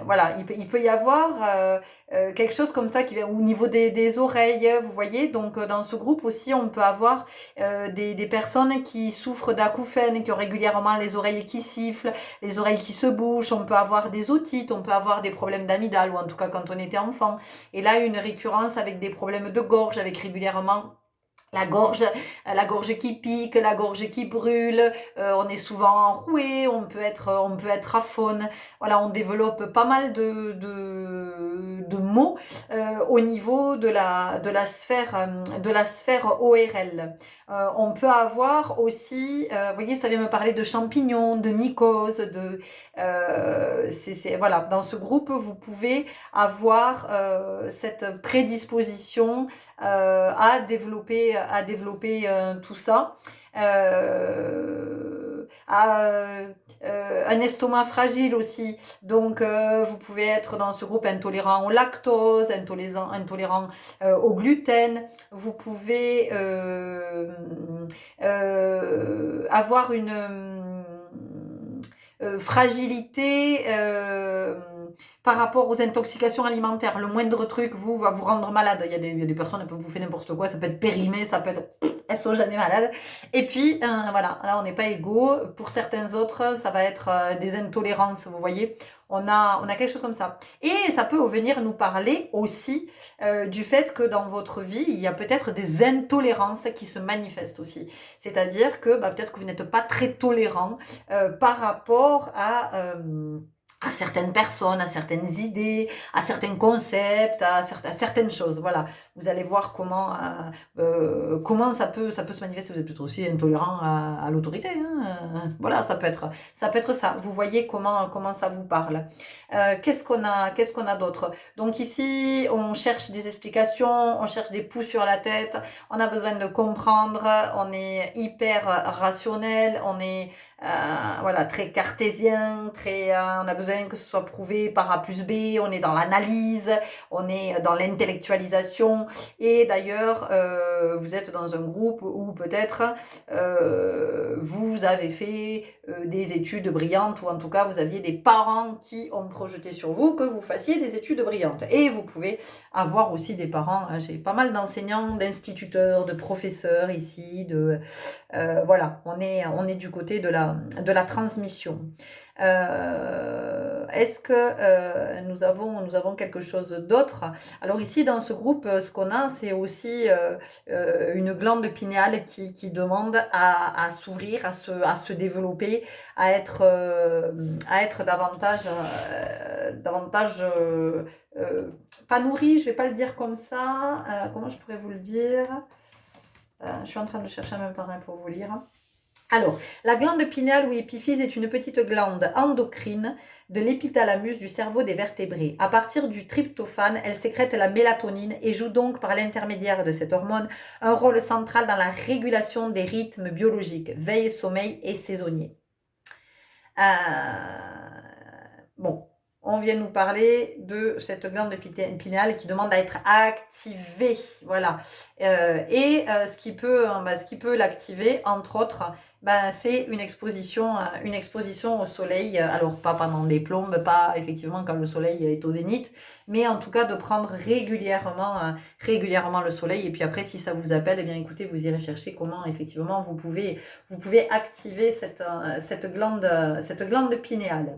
B: Voilà, il peut y avoir quelque chose comme ça qui vient au niveau des oreilles, vous voyez. Donc dans ce groupe aussi, on peut avoir des personnes qui souffrent d'acouphènes, qui ont régulièrement les oreilles qui sifflent, les oreilles qui se bouchent. On peut avoir des otites, on peut avoir des problèmes d'amygdale, ou en tout cas quand on était enfant. Et là, une récurrence avec des problèmes de gorge, avec régulièrement la gorge qui pique, la gorge qui brûle, on est souvent enroué, on peut être aphone. Voilà, on développe pas mal de de mots au niveau de la sphère ORL. On peut avoir aussi, vous voyez, ça vient me parler de champignons, de mycoses, voilà, dans ce groupe, vous pouvez avoir cette prédisposition à développer tout ça. Un estomac fragile aussi. Donc, vous pouvez être dans ce groupe intolérant au lactose, intolérant au gluten. Vous pouvez avoir une fragilité par rapport aux intoxications alimentaires. Le moindre truc va vous rendre malade. Il y a des personnes, elles peuvent bouffer n'importe quoi. Ça peut être périmé, ça peut être... Elles sont jamais malades. Et puis, voilà, là, on n'est pas égaux. Pour certains autres, ça va être des intolérances, vous voyez. On a quelque chose comme ça. Et ça peut venir nous parler aussi du fait que dans votre vie, il y a peut-être des intolérances qui se manifestent aussi. C'est-à-dire que peut-être que vous n'êtes pas très tolérant par rapport à certaines personnes, à certaines idées, à certains concepts, à certaines choses. Voilà, vous allez voir comment ça peut se manifester. Vous êtes peut-être aussi intolérant à l'autorité. Hein. Voilà, ça peut être ça. Vous voyez comment ça vous parle. Qu'est-ce qu'on a d'autre? Donc ici, on cherche des explications, on cherche des pouces sur la tête. On a besoin de comprendre. On est hyper rationnel. On est voilà, très cartésien, on a besoin que ce soit prouvé par A plus B, on est dans l'analyse, on est dans l'intellectualisation, et d'ailleurs, vous êtes dans un groupe où peut-être vous avez fait des études brillantes, ou en tout cas vous aviez des parents qui ont projeté sur vous que vous fassiez des études brillantes. Et vous pouvez avoir aussi des parents, j'ai pas mal d'enseignants, d'instituteurs, de professeurs ici, voilà, on est du côté de la transmission. Est-ce que nous avons quelque chose d'autre? Alors ici, dans ce groupe, ce qu'on a, c'est aussi une glande pinéale qui demande à s'ouvrir, à se développer, à être davantage pas nourrie, je vais pas le dire comme ça. Comment je pourrais vous le dire? Je suis en train de chercher en même temps pour vous lire. Alors, la glande pinéale ou épiphyse est une petite glande endocrine de l'épithalamus du cerveau des vertébrés. À partir du tryptophane, elle sécrète la mélatonine et joue donc par l'intermédiaire de cette hormone un rôle central dans la régulation des rythmes biologiques, veille, sommeil et saisonnier. Bon, on vient nous parler de cette glande pinéale qui demande à être activée, voilà. Ce qui peut l'activer, entre autres, c'est une exposition au soleil. Alors pas pendant des plombes, pas effectivement quand le soleil est au zénith, mais en tout cas de prendre régulièrement le soleil. Et puis après, si ça vous appelle, eh bien écoutez, vous irez chercher comment effectivement vous pouvez activer cette glande pinéale.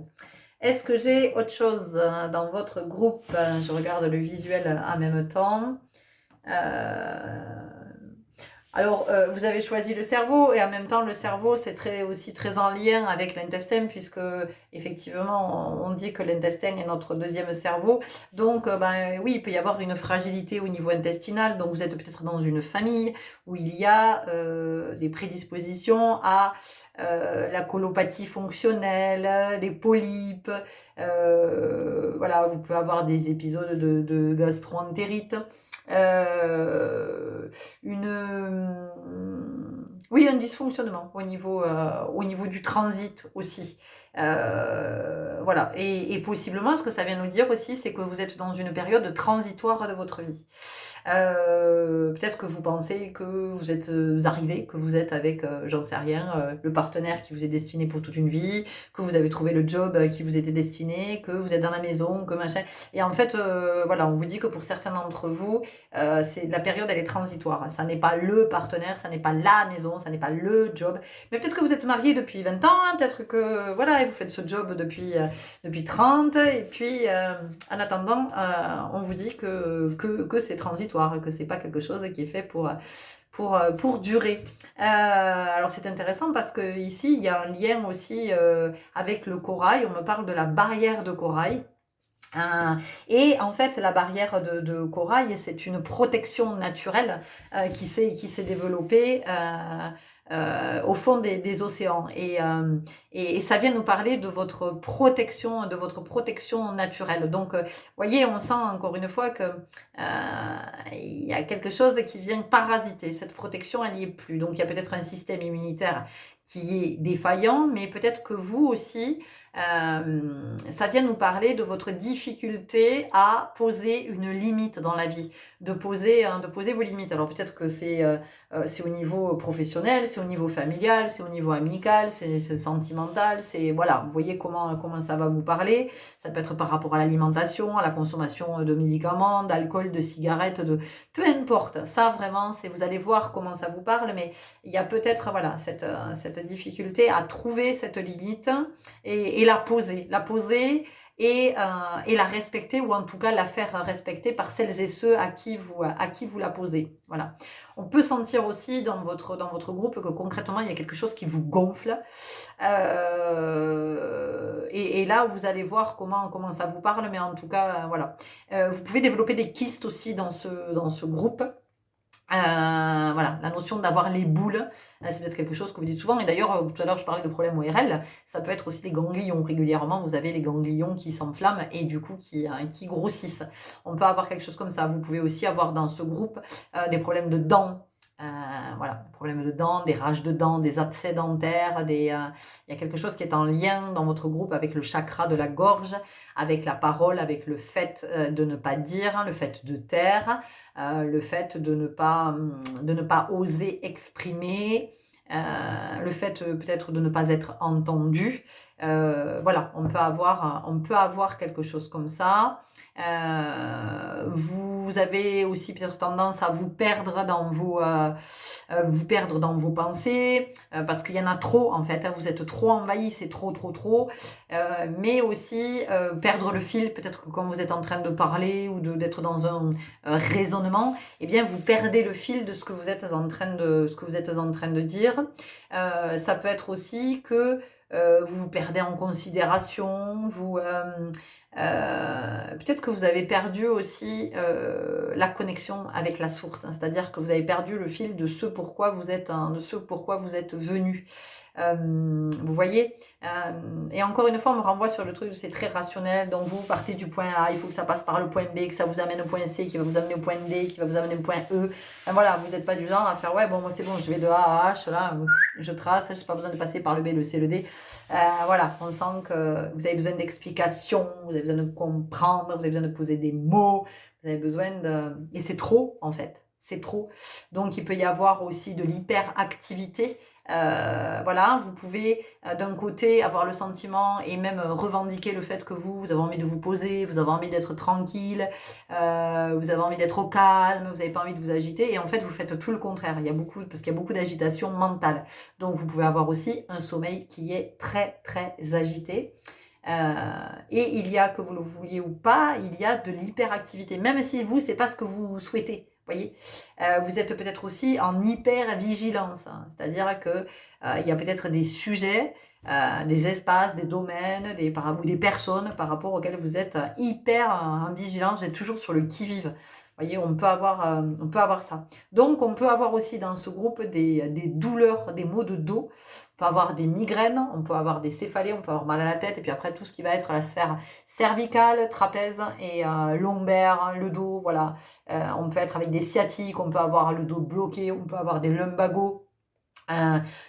B: Est-ce que j'ai autre chose dans votre groupe? Je regarde le visuel en même temps. Alors, vous avez choisi le cerveau, et en même temps, le cerveau, c'est aussi très en lien avec l'intestin, puisque, effectivement, on dit que l'intestin est notre deuxième cerveau. Donc, oui, il peut y avoir une fragilité au niveau intestinal. Donc, vous êtes peut-être dans une famille où il y a des prédispositions à la colopathie fonctionnelle, des polypes. Voilà, vous pouvez avoir des épisodes de gastro-entérite. Oui, un dysfonctionnement au niveau du transit aussi. Voilà. Et possiblement, ce que ça vient nous dire aussi, c'est que vous êtes dans une période transitoire de votre vie. Peut-être que vous pensez que vous êtes arrivé, que vous êtes avec, j'en sais rien, le partenaire qui vous est destiné pour toute une vie, que vous avez trouvé le job qui vous était destiné, que vous êtes dans la maison, que machin. Et en fait, voilà, on vous dit que pour certains d'entre vous, la période, elle est transitoire. Ça n'est pas le partenaire, ça n'est pas la maison, ça n'est pas le job. Mais peut-être que vous êtes marié depuis 20 ans, hein, peut-être que, voilà, vous faites ce job depuis 30, et puis, en attendant, on vous dit que c'est transitoire, que c'est pas quelque chose qui est fait pour durer. Alors c'est intéressant parce que ici il y a un lien aussi avec le corail. On me parle de la barrière de corail. Et en fait, la barrière de corail, c'est une protection naturelle qui s'est développée au fond des océans. Et ça vient nous parler de votre protection naturelle. Donc, voyez, on sent encore une fois que il y a quelque chose qui vient parasiter. Cette protection, elle n'y est plus. Donc, il y a peut-être un système immunitaire qui est défaillant, mais peut-être que vous aussi, ça vient nous parler de votre difficulté à poser une limite dans la vie, de poser vos limites. Alors peut-être que c'est au niveau professionnel, c'est au niveau familial, c'est au niveau amical, c'est sentimental, c'est voilà, vous voyez comment ça va vous parler. Ça peut être par rapport à l'alimentation, à la consommation de médicaments, d'alcool, de cigarettes, de peu importe. Ça vraiment, c'est vous allez voir comment ça vous parle, mais il y a peut-être voilà cette difficulté à trouver cette limite et la poser et la respecter, ou en tout cas la faire respecter par celles et ceux à qui vous la posez. Voilà. On peut sentir aussi dans votre groupe que concrètement il y a quelque chose qui vous gonfle. Et là, vous allez voir comment ça vous parle, mais en tout cas, voilà. Vous pouvez développer des kystes aussi dans ce groupe. Voilà, la notion d'avoir les boules, c'est peut-être quelque chose que vous dites souvent. Et d'ailleurs, tout à l'heure, je parlais de problème ORL. Ça peut être aussi les ganglions. Régulièrement, vous avez les ganglions qui s'enflamment et du coup qui grossissent. On peut avoir quelque chose comme ça. Vous pouvez aussi avoir dans ce groupe des problèmes de dents. Voilà, des problèmes de dents, des rages de dents, des abcès dentaires, il y a quelque chose qui est en lien dans votre groupe avec le chakra de la gorge, avec la parole, avec le fait de ne pas dire, le fait de taire, le fait de ne pas oser exprimer, le fait peut-être de ne pas être entendu. Voilà, on peut avoir quelque chose comme ça. Vous avez aussi peut-être tendance à vous perdre dans vos pensées, parce qu'il y en a trop en fait, hein, vous êtes trop envahi, c'est trop, mais aussi perdre le fil, peut-être que quand vous êtes en train de parler ou d'être dans un raisonnement, eh bien vous perdez le fil de ce que vous êtes en train de dire. Ça peut être aussi que vous vous perdez en considération, peut-être que vous avez perdu aussi la connexion avec la source, hein, c'est-à-dire que vous avez perdu le fil de ce pourquoi vous êtes, de ce pourquoi vous êtes venu. Vous voyez, et encore une fois, on me renvoie sur le truc, c'est très rationnel. Donc vous partez du point A, il faut que ça passe par le point B, que ça vous amène au point C, qui va vous amener au point D, qui va vous amener au point E. Enfin, voilà, vous n'êtes pas du genre à faire ouais, bon, moi c'est bon, je vais de A à H, là, je trace, je n'ai pas besoin de passer par le B, le C, le D. Voilà, on sent que vous avez besoin d'explications, vous avez besoin de comprendre, vous avez besoin de poser des mots, vous avez besoin de... Et c'est trop, en fait, c'est trop. Donc, il peut y avoir aussi de l'hyperactivité. Voilà, vous pouvez d'un côté avoir le sentiment et même revendiquer le fait que vous avez envie de vous poser, vous avez envie d'être tranquille, vous avez envie d'être au calme, vous n'avez pas envie de vous agiter, et en fait vous faites tout le contraire. Parce qu'il y a beaucoup d'agitation mentale. Donc vous pouvez avoir aussi un sommeil qui est très agité. Et il y a, que vous le vouliez ou pas, il y a de l'hyperactivité, même si vous, c'est pas ce que vous souhaitez. Voyez, vous êtes peut-être aussi en hyper vigilance, hein, c'est-à-dire que il y a peut-être des sujets, des espaces, des domaines, ou des personnes par rapport auxquelles vous êtes hyper en vigilance, vous êtes toujours sur le qui-vive. Voyez, on peut avoir ça. Donc, on peut avoir aussi dans ce groupe des douleurs, des maux de dos. On peut avoir des migraines, on peut avoir des céphalées, on peut avoir mal à la tête, et puis après tout ce qui va être la sphère cervicale, trapèze et lombaire, le dos, voilà. On peut être avec des sciatiques, on peut avoir le dos bloqué, on peut avoir des lumbagos,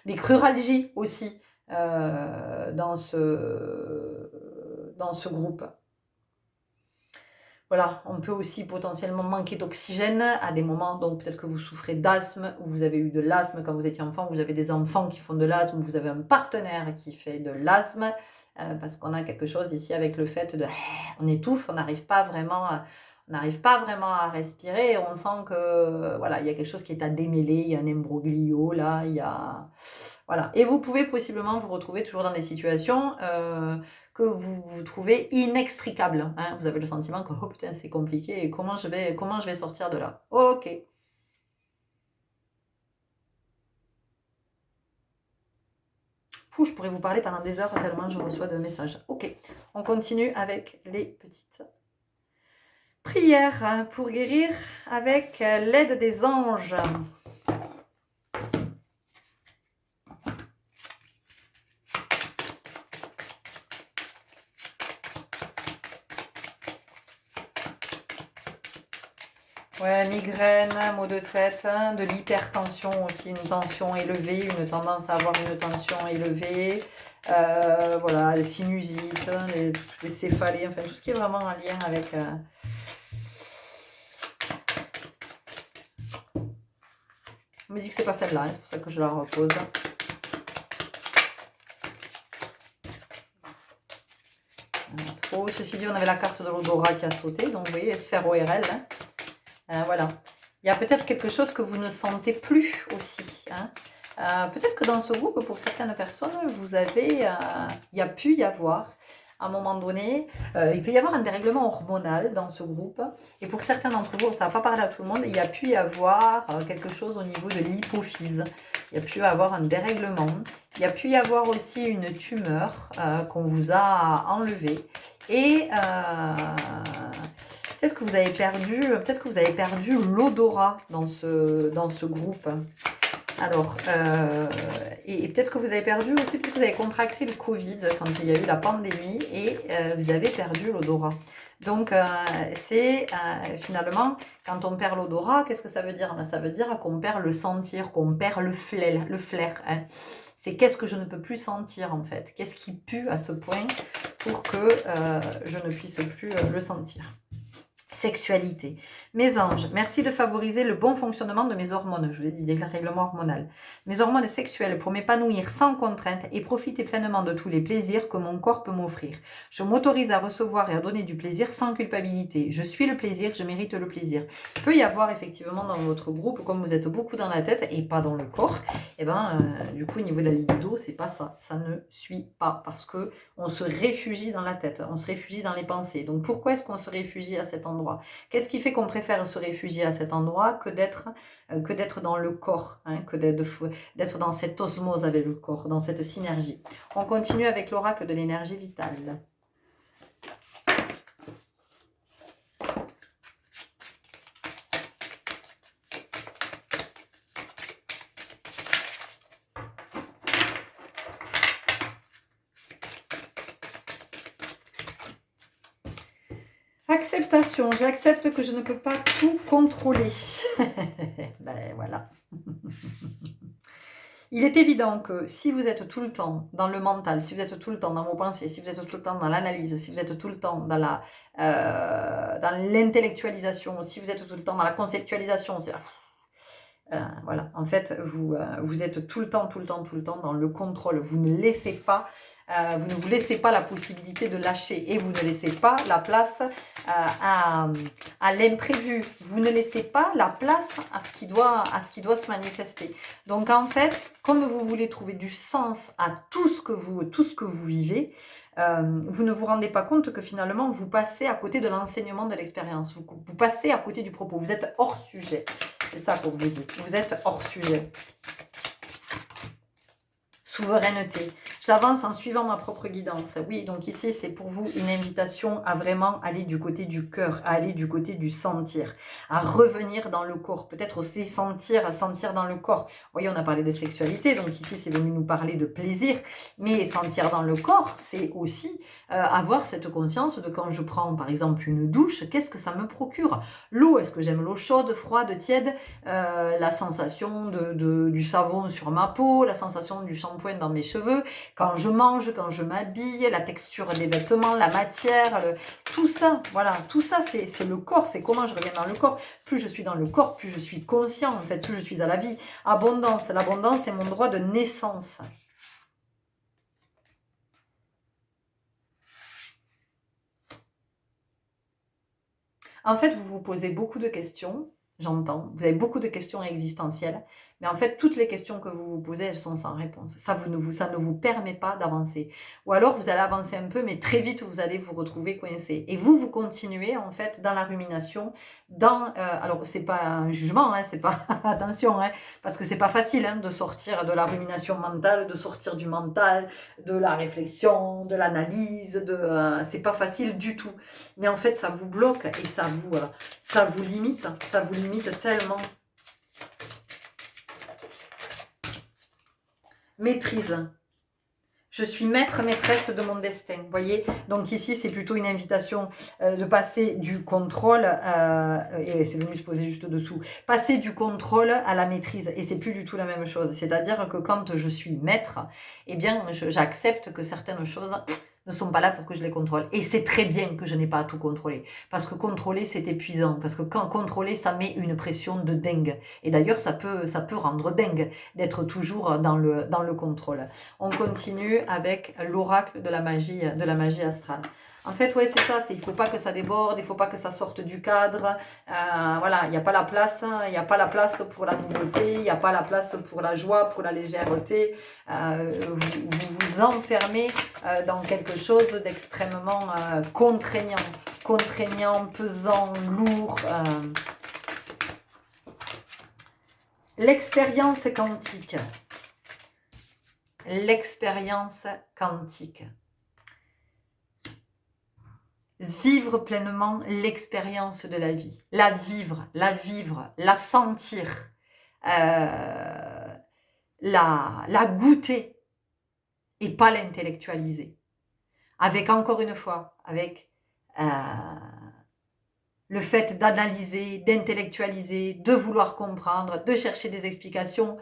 B: des cruralgies aussi dans ce groupe. Voilà, on peut aussi potentiellement manquer d'oxygène à des moments, donc peut-être que vous souffrez d'asthme, ou vous avez eu de l'asthme quand vous étiez enfant, vous avez des enfants qui font de l'asthme, ou vous avez un partenaire qui fait de l'asthme, parce qu'on a quelque chose ici avec le fait de... On étouffe, on n'arrive pas vraiment à respirer, et on sent que voilà, il y a quelque chose qui est à démêler, il y a un imbroglio là, il y a... Voilà. Et vous pouvez possiblement vous retrouver toujours dans des situations que vous vous trouvez inextricables, hein. Vous avez le sentiment que oh putain c'est compliqué, et comment je vais sortir de là. Ok. fou, je pourrais vous parler pendant des heures tellement je reçois de messages. Ok, on continue avec les petites prières pour guérir avec l'aide des anges. Ouais, migraine, maux de tête, de l'hypertension aussi, une tension élevée, une tendance à avoir une tension élevée, voilà, les sinusites, les céphalées, enfin tout ce qui est vraiment en lien avec... On me dit que c'est pas celle-là, hein, c'est pour ça que je la repose. Trop. Ceci dit, on avait la carte de l'odorat qui a sauté, donc vous voyez, sphère ORL, hein. Voilà. Il y a peut-être quelque chose que vous ne sentez plus aussi, hein. Peut-être que dans ce groupe, pour certaines personnes, vous avez, il y a pu y avoir, à un moment donné, il peut y avoir un dérèglement hormonal dans ce groupe. Et pour certains d'entre vous, ça ne va pas parler à tout le monde, il y a pu y avoir quelque chose au niveau de l'hypophyse. Il y a pu y avoir un dérèglement. Il y a pu y avoir aussi une tumeur qu'on vous a enlevée. Et peut-être que vous avez perdu l'odorat dans ce groupe. Alors, et peut-être que vous avez perdu aussi, peut-être que vous avez contracté le Covid quand il y a eu la pandémie et vous avez perdu l'odorat. Donc, c'est finalement, quand on perd l'odorat, qu'est-ce que ça veut dire? Ça veut dire qu'on perd le sentir, qu'on perd le flair. Hein. C'est qu'est-ce que je ne peux plus sentir en fait? Qu'est-ce qui pue à ce point pour que je ne puisse plus le sentir? Sexualité. Mes anges, merci de favoriser le bon fonctionnement de mes hormones. Je vous ai dit, des règlements hormonaux. Mes hormones sexuelles pour m'épanouir sans contrainte et profiter pleinement de tous les plaisirs que mon corps peut m'offrir. Je m'autorise à recevoir et à donner du plaisir sans culpabilité. Je suis le plaisir, je mérite le plaisir. Il peut y avoir effectivement dans votre groupe, comme vous êtes beaucoup dans la tête et pas dans le corps, et du coup au niveau de la libido, c'est pas ça. Ça ne suit pas parce que on se réfugie dans la tête, on se réfugie dans les pensées. Donc pourquoi est-ce qu'on se réfugie à cet endroit? Qu'est-ce qui fait qu'on préfère se réfugier à cet endroit que d'être dans le corps, hein, que d'être dans cette osmose avec le corps, dans cette synergie? On continue avec l'oracle de l'énergie vitale. Acceptation, j'accepte que je ne peux pas tout contrôler. Ben voilà. Il est évident que si vous êtes tout le temps dans le mental, si vous êtes tout le temps dans vos pensées, si vous êtes tout le temps dans l'analyse, si vous êtes tout le temps dans l'intellectualisation, si vous êtes tout le temps dans la conceptualisation, voilà, en fait, vous êtes tout le temps dans le contrôle. Vous ne laissez pas, vous ne vous laissez pas la possibilité de lâcher et vous ne laissez pas la place à l'imprévu. Vous ne laissez pas la place à ce qui doit se manifester. Donc en fait, comme vous voulez trouver du sens à tout ce que vous vivez, vous ne vous rendez pas compte que finalement vous passez à côté de l'enseignement de l'expérience. Vous passez à côté du propos. Vous êtes hors sujet. C'est ça qu'on vous dit. Vous êtes hors sujet. Souveraineté. J'avance en suivant ma propre guidance. Oui, donc ici, c'est pour vous une invitation à vraiment aller du côté du cœur, à aller du côté du sentir, à revenir dans le corps. Peut-être aussi sentir dans le corps. Vous voyez, on a parlé de sexualité, donc ici, c'est venu nous parler de plaisir. Mais sentir dans le corps, c'est aussi avoir cette conscience de quand je prends, par exemple, une douche, qu'est-ce que ça me procure? L'eau, est-ce que j'aime l'eau chaude, froide, tiède? La sensation du savon sur ma peau, la sensation du shampoing dans mes cheveux, quand je mange, quand je m'habille, la texture des vêtements, la matière, tout ça, voilà, tout ça c'est le corps, c'est comment je reviens dans le corps. Plus je suis dans le corps, plus je suis conscient, en fait, plus je suis à la vie. Abondance, l'abondance est mon droit de naissance. En fait, vous vous posez beaucoup de questions. j'entends. Vous avez beaucoup de questions existentielles, mais en fait, toutes les questions que vous vous posez, elles sont sans réponse. Ça ne vous permet pas d'avancer. Ou alors, vous allez avancer un peu, mais très vite, vous allez vous retrouver coincé. Et vous continuez, en fait, dans la rumination, alors, c'est pas un jugement, hein, c'est pas... Attention, hein, parce que c'est pas facile hein, de sortir de la rumination mentale, de sortir du mental, de la réflexion, de l'analyse, c'est pas facile du tout. Mais en fait, ça vous bloque et ça vous limite tellement. Maîtrise. Je suis maître, maîtresse de mon destin. Vous voyez, donc ici, c'est plutôt une invitation de passer du contrôle, et c'est venu se poser juste dessous, passer du contrôle à la maîtrise. Et c'est plus du tout la même chose. C'est-à-dire que quand je suis maître, eh bien, j'accepte que certaines choses ne sont pas là pour que je les contrôle. Et c'est très bien que je n'ai pas à tout contrôler. Parce que contrôler, c'est épuisant. Parce que quand contrôler, ça met une pression de dingue. Et d'ailleurs, ça peut rendre dingue d'être toujours dans le contrôle. On continue avec l'oracle de la magie astrale. En fait, ouais, c'est ça, il faut pas que ça déborde, il faut pas que ça sorte du cadre. Voilà, il n'y a pas la place, pour la nouveauté, il n'y a pas la place pour la joie, pour la légèreté. Vous vous enfermez dans quelque chose d'extrêmement contraignant, pesant, lourd. L'expérience quantique. L'expérience quantique. Vivre pleinement l'expérience de la vie. La vivre, la sentir, la goûter et pas l'intellectualiser. Avec, encore une fois, avec le fait d'analyser, d'intellectualiser, de vouloir comprendre, de chercher des explications.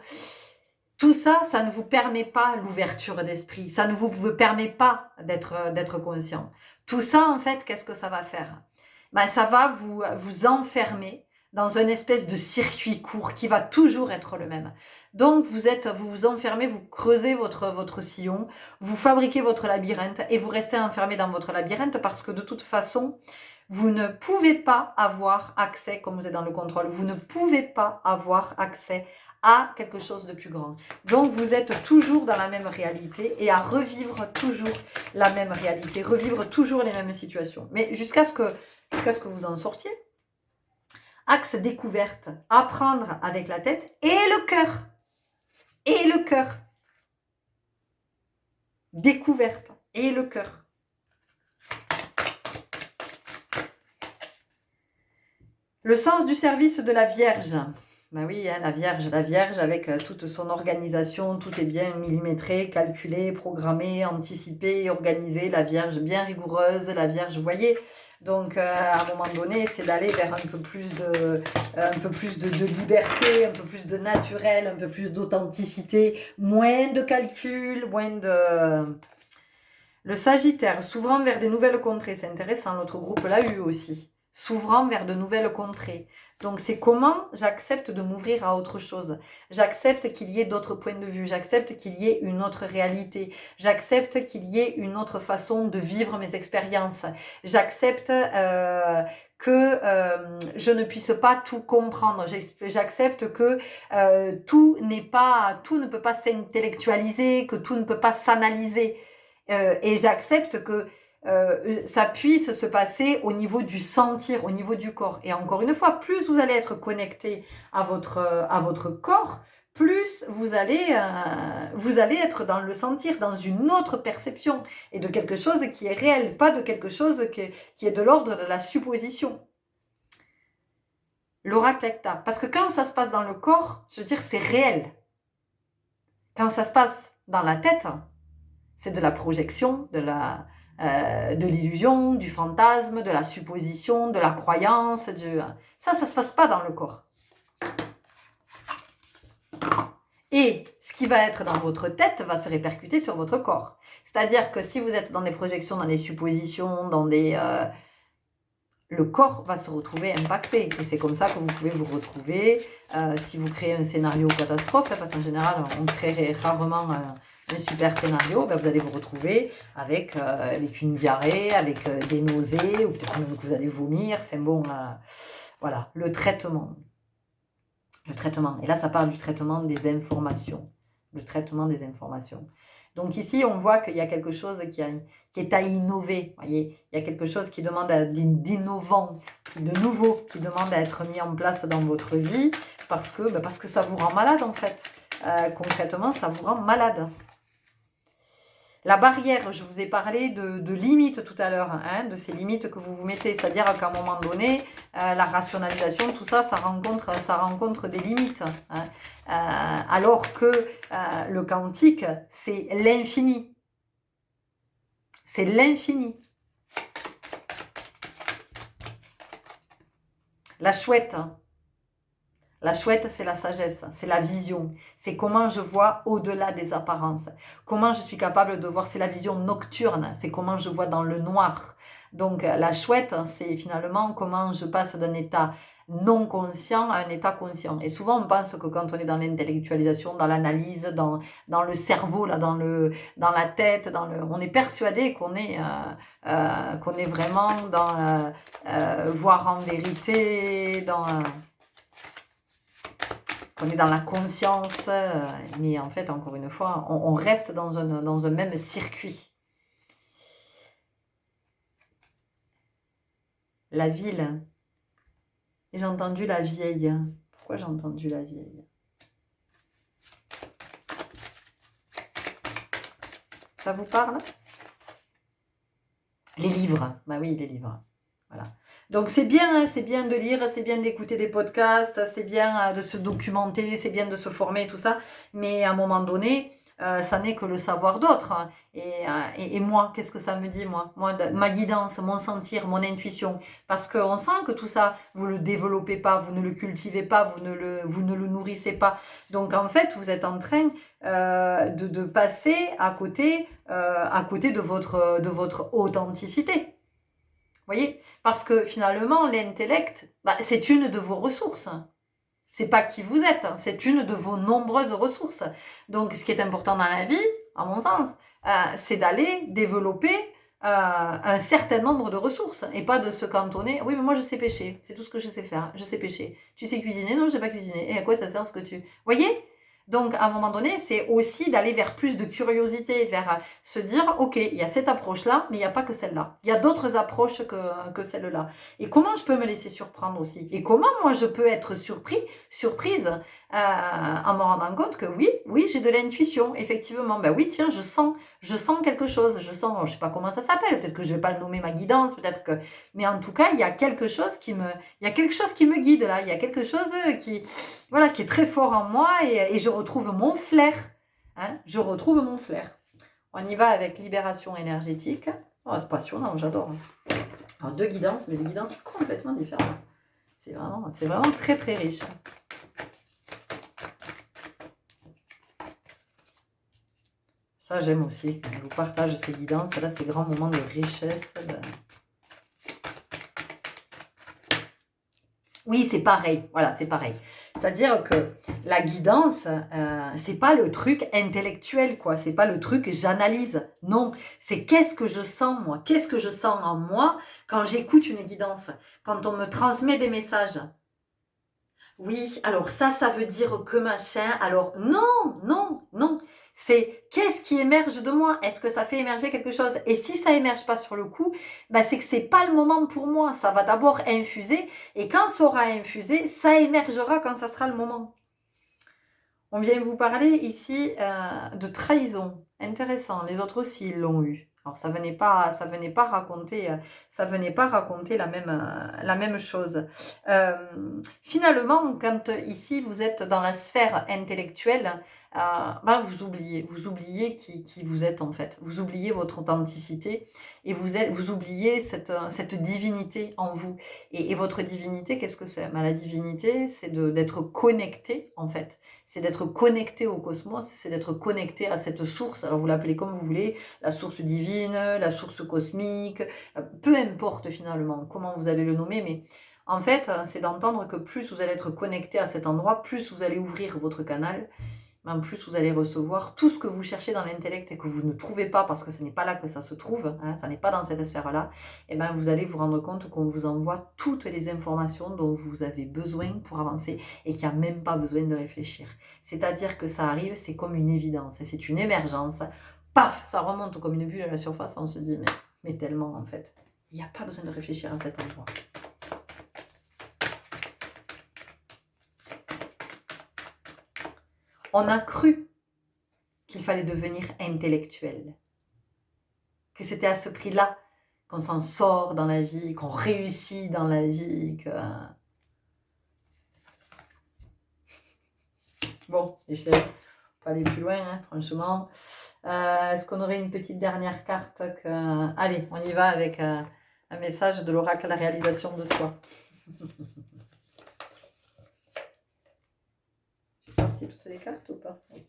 B: Tout ça, ça ne vous permet pas l'ouverture d'esprit. Ça ne vous permet pas d'être conscient. Tout ça, en fait, qu'est-ce que ça va faire? Ben, ça va vous enfermer dans une espèce de circuit court qui va toujours être le même. Donc, vous vous enfermez, vous creusez votre sillon, vous fabriquez votre labyrinthe et vous restez enfermé dans votre labyrinthe parce que de toute façon, vous ne pouvez pas avoir accès, comme vous êtes dans le contrôle, vous ne pouvez pas avoir accès à quelque chose de plus grand. Donc, vous êtes toujours dans la même réalité et à revivre toujours la même réalité, revivre toujours les mêmes situations. Mais jusqu'à ce que vous en sortiez. Axe découverte, apprendre avec la tête et le cœur. Et le cœur. Découverte et le cœur. Le sens du service de la Vierge. Ben oui, hein, la Vierge avec toute son organisation, tout est bien millimétré, calculé, programmé, anticipé, organisé. La Vierge bien rigoureuse, la Vierge, vous voyez. Donc, à un moment donné, c'est d'aller vers un peu plus de liberté, un peu plus de naturel, un peu plus d'authenticité, moins de calcul, moins de... Le Sagittaire, s'ouvrant vers des nouvelles contrées, c'est intéressant, l'autre groupe l'a eu aussi. S'ouvrant vers de nouvelles contrées. Donc, c'est comment j'accepte de m'ouvrir à autre chose. J'accepte qu'il y ait d'autres points de vue. J'accepte qu'il y ait une autre réalité. J'accepte qu'il y ait une autre façon de vivre mes expériences. J'accepte que je ne puisse pas tout comprendre. J'accepte que tout ne peut pas s'intellectualiser, que tout ne peut pas s'analyser. Et j'accepte que ça puisse se passer au niveau du sentir, au niveau du corps. Et encore une fois, plus vous allez être connecté à votre corps, plus vous allez être dans le sentir, dans une autre perception, et de quelque chose qui est réel, pas de quelque chose qui est de l'ordre de la supposition. L'oracle Hecta. Parce que quand ça se passe dans le corps, je veux dire, c'est réel. Quand ça se passe dans la tête, c'est de la projection, de l'illusion, du fantasme, de la supposition, de la croyance. Ça se passe pas dans le corps. Et ce qui va être dans votre tête va se répercuter sur votre corps. C'est-à-dire que si vous êtes dans des projections, dans des suppositions, le corps va se retrouver impacté. Et c'est comme ça que vous pouvez vous retrouver si vous créez un scénario catastrophe, parce qu'en général, on crée rarement un super scénario, ben vous allez vous retrouver avec une diarrhée, avec des nausées, ou peut-être même que vous allez vomir. Enfin bon, voilà, le traitement. Le traitement. Et là, ça parle du traitement des informations. Le traitement des informations. Donc ici, on voit qu'il y a quelque chose qui est à innover. Vous voyez, il y a quelque chose qui demande d'innovant, de nouveau, qui demande à être mis en place dans votre vie parce que ça vous rend malade en fait. Concrètement, ça vous rend malade. La barrière, je vous ai parlé de limites tout à l'heure, hein, de ces limites que vous vous mettez. C'est-à-dire qu'à un moment donné, la rationalisation, tout ça, ça rencontre des limites. Hein. Alors que le quantique, c'est l'infini. C'est l'infini. La chouette, la chouette, c'est la sagesse, c'est la vision. C'est comment je vois au-delà des apparences. Comment je suis capable de voir, c'est la vision nocturne. C'est comment je vois dans le noir. Donc la chouette, c'est finalement comment je passe d'un état non conscient à un état conscient. Et souvent, on pense que quand on est dans l'intellectualisation, dans l'analyse, dans le cerveau, là, dans la tête, on est persuadé qu'on est vraiment dans voir en vérité, on est dans la conscience, mais en fait, encore une fois, on reste dans un même circuit. La ville. J'ai entendu la vieille. Pourquoi j'ai entendu la vieille? Ça vous parle? Les livres. Bah oui, les livres. Voilà. Donc c'est bien de lire, c'est bien d'écouter des podcasts, c'est bien de se documenter, c'est bien de se former, tout ça. Mais à un moment donné, ça n'est que le savoir d'autres. Et moi, qu'est-ce que ça me dit, moi, ma guidance, mon sentir, mon intuition. Parce qu'on sent que tout ça, vous ne le développez pas, vous ne le cultivez pas, vous ne le nourrissez pas. Donc en fait, vous êtes en train de passer à côté de votre authenticité. Vous voyez? Parce que finalement, l'intellect, c'est une de vos ressources. C'est pas qui vous êtes, c'est une de vos nombreuses ressources. Donc, ce qui est important dans la vie, à mon sens, c'est d'aller développer un certain nombre de ressources et pas de se cantonner. Oui, mais moi, je sais pêcher. C'est tout ce que je sais faire. Je sais pêcher. Tu sais cuisiner? Non, je sais pas cuisiner. Et à quoi ça sert ce que tu... Vous voyez? Donc, à un moment donné, c'est aussi d'aller vers plus de curiosité, vers se dire, ok, il y a cette approche-là, mais il n'y a pas que celle-là. Il y a d'autres approches que celle-là. Et comment je peux me laisser surprendre aussi? Et comment moi je peux être surprise, en me rendant compte que oui, j'ai de l'intuition, effectivement. Ben oui, tiens, je sens quelque chose. Je sais pas comment ça s'appelle. Peut-être que je vais pas le nommer ma guidance, peut-être que, mais en tout cas, il y a quelque chose qui me guide là. Il y a quelque chose qui est très fort en moi et je retrouve mon flair. Hein, je retrouve mon flair. On y va avec libération énergétique. Oh, c'est passionnant, j'adore. Alors, deux guidances, mais des guidances complètement différentes. C'est vraiment très très riche. Ça, j'aime aussi. Je vous partage ces guidances. Là, ces grands moments de richesse. Oui, c'est pareil. Voilà, c'est pareil. C'est-à-dire que la guidance, c'est pas le truc intellectuel, quoi. C'est pas le truc j'analyse. Non, c'est qu'est-ce que je sens, moi. Qu'est-ce que je sens en moi quand j'écoute une guidance, quand on me transmet des messages. Oui, alors ça veut dire que machin. Alors non. C'est qu'est-ce qui émerge de moi? Est-ce que ça fait émerger quelque chose? Et si ça émerge pas sur le coup, c'est que c'est pas le moment pour moi. Ça va d'abord infuser et quand ça aura infusé, ça émergera quand ça sera le moment. On vient vous parler ici de trahison. Intéressant. Les autres aussi ils l'ont eu. Alors ça venait pas raconter la même chose. Finalement, quand ici vous êtes dans la sphère intellectuelle, vous oubliez qui vous êtes en fait. Vous oubliez votre authenticité et vous oubliez cette divinité en vous. Et votre divinité, qu'est-ce que c'est? La divinité, c'est d'être connecté en fait. C'est d'être connecté au cosmos, c'est d'être connecté à cette source. Alors vous l'appelez comme vous voulez, la source divine, la source cosmique, peu importe finalement comment vous allez le nommer, mais en fait, c'est d'entendre que plus vous allez être connecté à cet endroit, plus vous allez ouvrir votre canal mais en plus vous allez recevoir tout ce que vous cherchez dans l'intellect et que vous ne trouvez pas parce que ce n'est pas là que ça se trouve, hein, ça n'est pas dans cette sphère-là, et bien vous allez vous rendre compte qu'on vous envoie toutes les informations dont vous avez besoin pour avancer et qu'il n'y a même pas besoin de réfléchir. C'est-à-dire que ça arrive, c'est comme une évidence, c'est une émergence, paf, ça remonte comme une bulle à la surface, on se dit mais tellement en fait, il n'y a pas besoin de réfléchir à cet endroit. On a cru qu'il fallait devenir intellectuel, que c'était à ce prix-là qu'on s'en sort dans la vie, qu'on réussit dans la vie, que... Bon, les chéris, on peut aller plus loin, hein, franchement. Est-ce qu'on aurait une petite dernière carte que... Allez, on y va avec un message de l'oracle à la réalisation de soi. J'ai sorti toutes les cartes ou pas? Oui.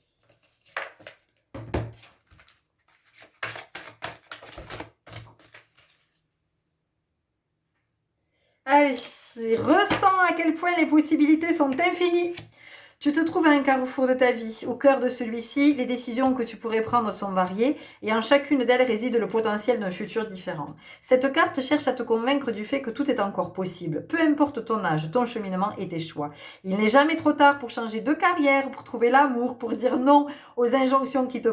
B: Allez, ressens à quel point les possibilités sont infinies. Tu te trouves à un carrefour de ta vie. Au cœur de celui-ci, les décisions que tu pourrais prendre sont variées et en chacune d'elles réside le potentiel d'un futur différent. Cette carte cherche à te convaincre du fait que tout est encore possible. Peu importe ton âge, ton cheminement et tes choix. Il n'est jamais trop tard pour changer de carrière, pour trouver l'amour, pour dire non aux injonctions qui te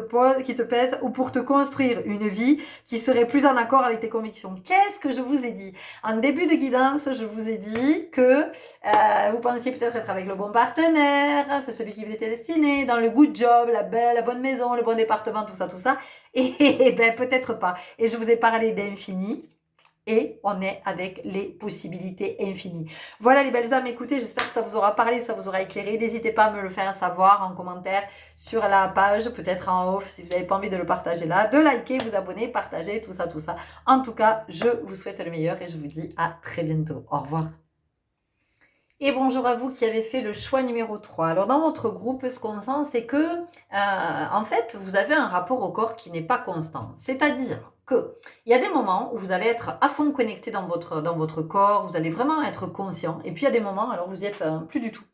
B: pèsent ou pour te construire une vie qui serait plus en accord avec tes convictions. Qu'est-ce que je vous ai dit? En début de guidance, je vous ai dit que vous pensiez peut-être être avec le bon partenaire, celui qui vous était destiné, dans le good job, la bonne maison, le bon département, tout ça. Et ben peut-être pas. Et je vous ai parlé d'infini. Et on est avec les possibilités infinies. Voilà les belles âmes, écoutez, j'espère que ça vous aura parlé, ça vous aura éclairé. N'hésitez pas à me le faire savoir en commentaire sur la page, peut-être en off si vous n'avez pas envie de le partager là, de liker, vous abonner, partager, tout ça. En tout cas, je vous souhaite le meilleur et je vous dis à très bientôt. Au revoir. Et bonjour à vous qui avez fait le choix numéro 3. Alors dans votre groupe, ce qu'on sent, c'est que en fait, vous avez un rapport au corps qui n'est pas constant. C'est-à-dire que il y a des moments où vous allez être à fond connecté dans votre corps, vous allez vraiment être conscient. Et puis il y a des moments, alors vous y êtes plus du tout.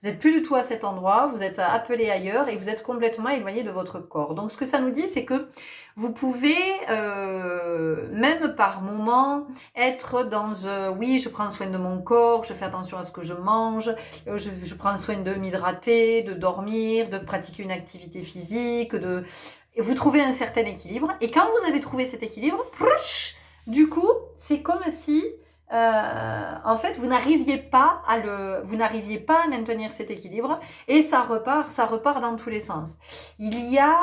B: Vous n'êtes plus du tout à cet endroit, vous êtes appelé ailleurs et vous êtes complètement éloigné de votre corps. Donc ce que ça nous dit, c'est que vous pouvez, même par moment, être dans oui, je prends soin de mon corps, je fais attention à ce que je mange, je prends soin de m'hydrater, de dormir, de pratiquer une activité physique, et vous trouvez un certain équilibre. Et quand vous avez trouvé cet équilibre, du coup, c'est comme si en fait, vous n'arriviez pas à maintenir cet équilibre et ça repart dans tous les sens. Il y a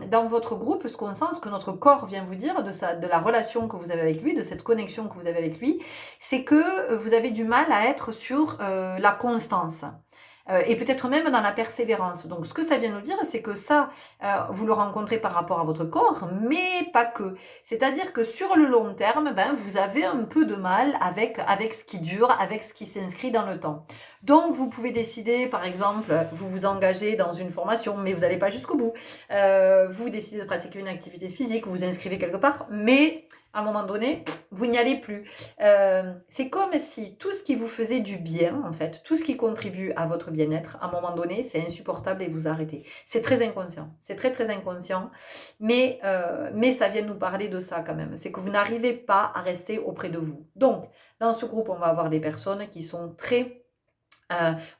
B: dans votre groupe, ce qu'on sent, ce que notre corps vient vous dire de la relation que vous avez avec lui, de cette connexion que vous avez avec lui, c'est que vous avez du mal à être sur la constance. Et peut-être même dans la persévérance. Donc ce que ça vient nous dire, c'est que ça, vous le rencontrez par rapport à votre corps, mais pas que. C'est-à-dire que sur le long terme, vous avez un peu de mal avec ce qui dure, avec ce qui s'inscrit dans le temps. Donc vous pouvez décider, par exemple, vous vous engagez dans une formation, mais vous n'allez pas jusqu'au bout. Vous décidez de pratiquer une activité physique, vous vous inscrivez quelque part, mais à un moment donné, vous n'y allez plus. C'est comme si tout ce qui vous faisait du bien, en fait, tout ce qui contribue à votre bien-être, à un moment donné, c'est insupportable et vous arrêtez. C'est très inconscient. C'est très, très inconscient. Mais ça vient nous parler de ça quand même. C'est que vous n'arrivez pas à rester auprès de vous. Donc, dans ce groupe, on va avoir des personnes qui sont très...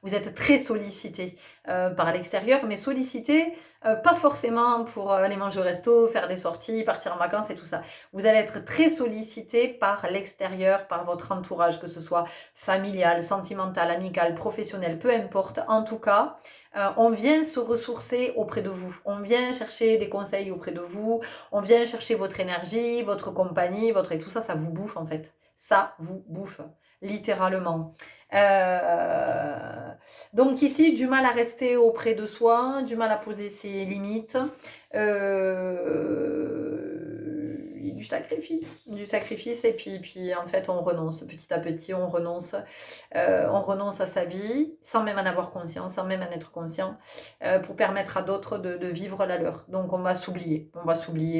B: vous êtes très sollicité par l'extérieur, mais sollicité pas forcément pour aller manger au resto, faire des sorties, partir en vacances et tout ça. Vous allez être très sollicité par l'extérieur, par votre entourage, que ce soit familial, sentimental, amical, professionnel, peu importe. En tout cas, on vient se ressourcer auprès de vous. On vient chercher des conseils auprès de vous. On vient chercher votre énergie, votre compagnie, et tout ça, ça vous bouffe en fait. Ça vous bouffe, littéralement. Donc ici, du mal à rester auprès de soi, du mal à poser ses limites, du du sacrifice et puis en fait on renonce petit à petit, on renonce à sa vie sans même en avoir conscience, sans même en être conscient, pour permettre à d'autres de vivre la leur. Donc on va s'oublier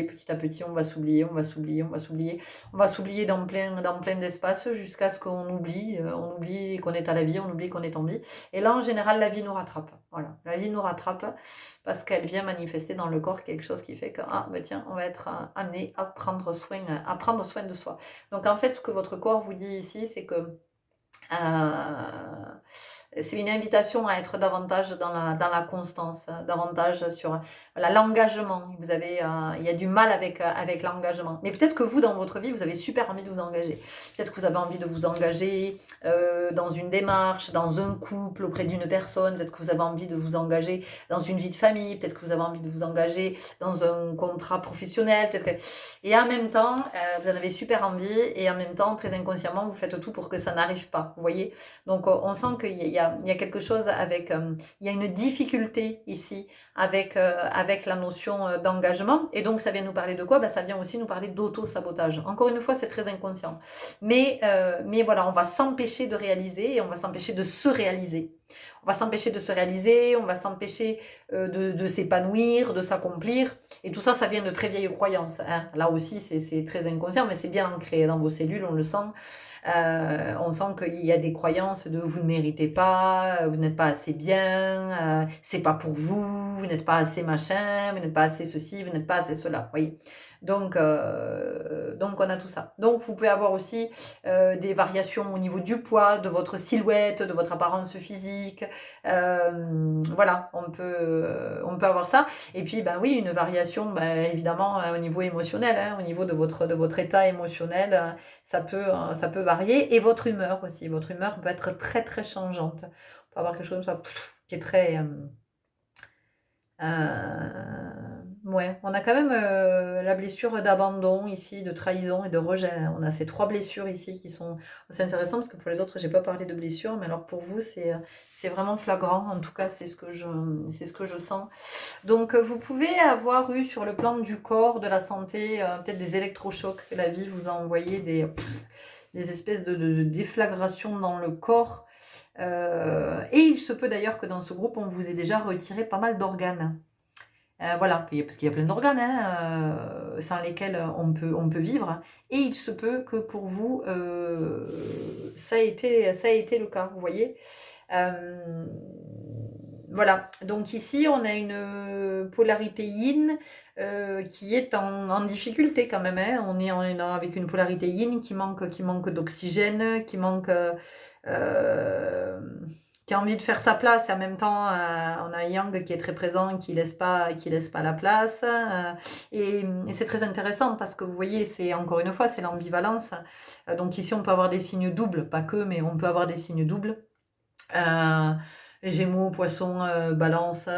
B: petit à petit, on va s'oublier, on va s'oublier, on va s'oublier, on va s'oublier dans plein d'espaces jusqu'à ce qu'on oublie, on oublie qu'on est à la vie, on oublie qu'on est en vie. Et là en général la vie nous rattrape. Voilà, la vie nous rattrape parce qu'elle vient manifester dans le corps quelque chose qui fait que ah ben tiens, on va être amené à prendre soin de soi. Donc en fait, ce que votre corps vous dit ici, c'est que c'est une invitation à être davantage dans la constance, davantage sur voilà, l'engagement. Vous avez, il y a du mal avec l'engagement. Mais peut-être que vous, dans votre vie, vous avez super envie de vous engager. Peut-être que vous avez envie de vous engager dans une démarche, dans un couple, auprès d'une personne. Peut-être que vous avez envie de vous engager dans une vie de famille. Peut-être que vous avez envie de vous engager dans un contrat professionnel. Et en même temps, vous en avez super envie. Et en même temps, très inconsciemment, vous faites tout pour que ça n'arrive pas. Vous voyez? Donc, on sent qu'il y a quelque chose avec... il y a une difficulté ici avec la notion d'engagement. Et donc, ça vient nous parler de quoi? Ça vient aussi nous parler d'auto-sabotage. Encore une fois, c'est très inconscient. Mais voilà, on va s'empêcher de réaliser et on va s'empêcher de se réaliser. On va s'empêcher de se réaliser, on va s'empêcher de s'épanouir, de s'accomplir. Et tout ça, ça vient de très vieilles croyances. Hein. Là aussi, c'est très inconscient, mais c'est bien ancré dans vos cellules, on le sent. On sent qu'il y a des croyances de vous ne méritez pas, vous n'êtes pas assez bien, c'est pas pour vous, vous n'êtes pas assez machin, vous n'êtes pas assez ceci, vous n'êtes pas assez cela. Vous voyez. Donc on a tout ça. Donc vous pouvez avoir aussi des variations au niveau du poids, de votre silhouette, de votre apparence physique. Voilà, on peut avoir ça. Et puis oui, une variation évidemment au niveau émotionnel, hein, au niveau de votre état émotionnel, ça peut varier. Et votre humeur aussi. Votre humeur peut être très très changeante. On peut avoir quelque chose comme ça qui est très... ouais, on a quand même la blessure d'abandon ici, de trahison et de rejet. On a ces 3 blessures ici qui sont assez intéressantes parce que pour les autres, j'ai pas parlé de blessures, mais alors pour vous, c'est vraiment flagrant. En tout cas, c'est ce que je sens. Donc, vous pouvez avoir eu sur le plan du corps, de la santé, peut-être des électrochocs que la vie vous a envoyé, des espèces de déflagrations dans le corps. Et il se peut d'ailleurs que dans ce groupe, on vous ait déjà retiré pas mal d'organes. Voilà, parce qu'il y a plein d'organes sans lesquels on peut vivre. Et il se peut que pour vous, ça a été le cas, vous voyez. Voilà, donc ici, on a une polarité yin qui est en difficulté quand même. Hein. On est avec une polarité yin qui manque d'oxygène, qui a envie de faire sa place et en même temps on a Yang qui est très présent, qui laisse pas la place et c'est très intéressant parce que vous voyez, c'est encore une fois c'est l'ambivalence. Donc ici on peut avoir des signes doubles, pas que, mais on peut avoir des signes doubles. Gémeaux, Poisson, Balance.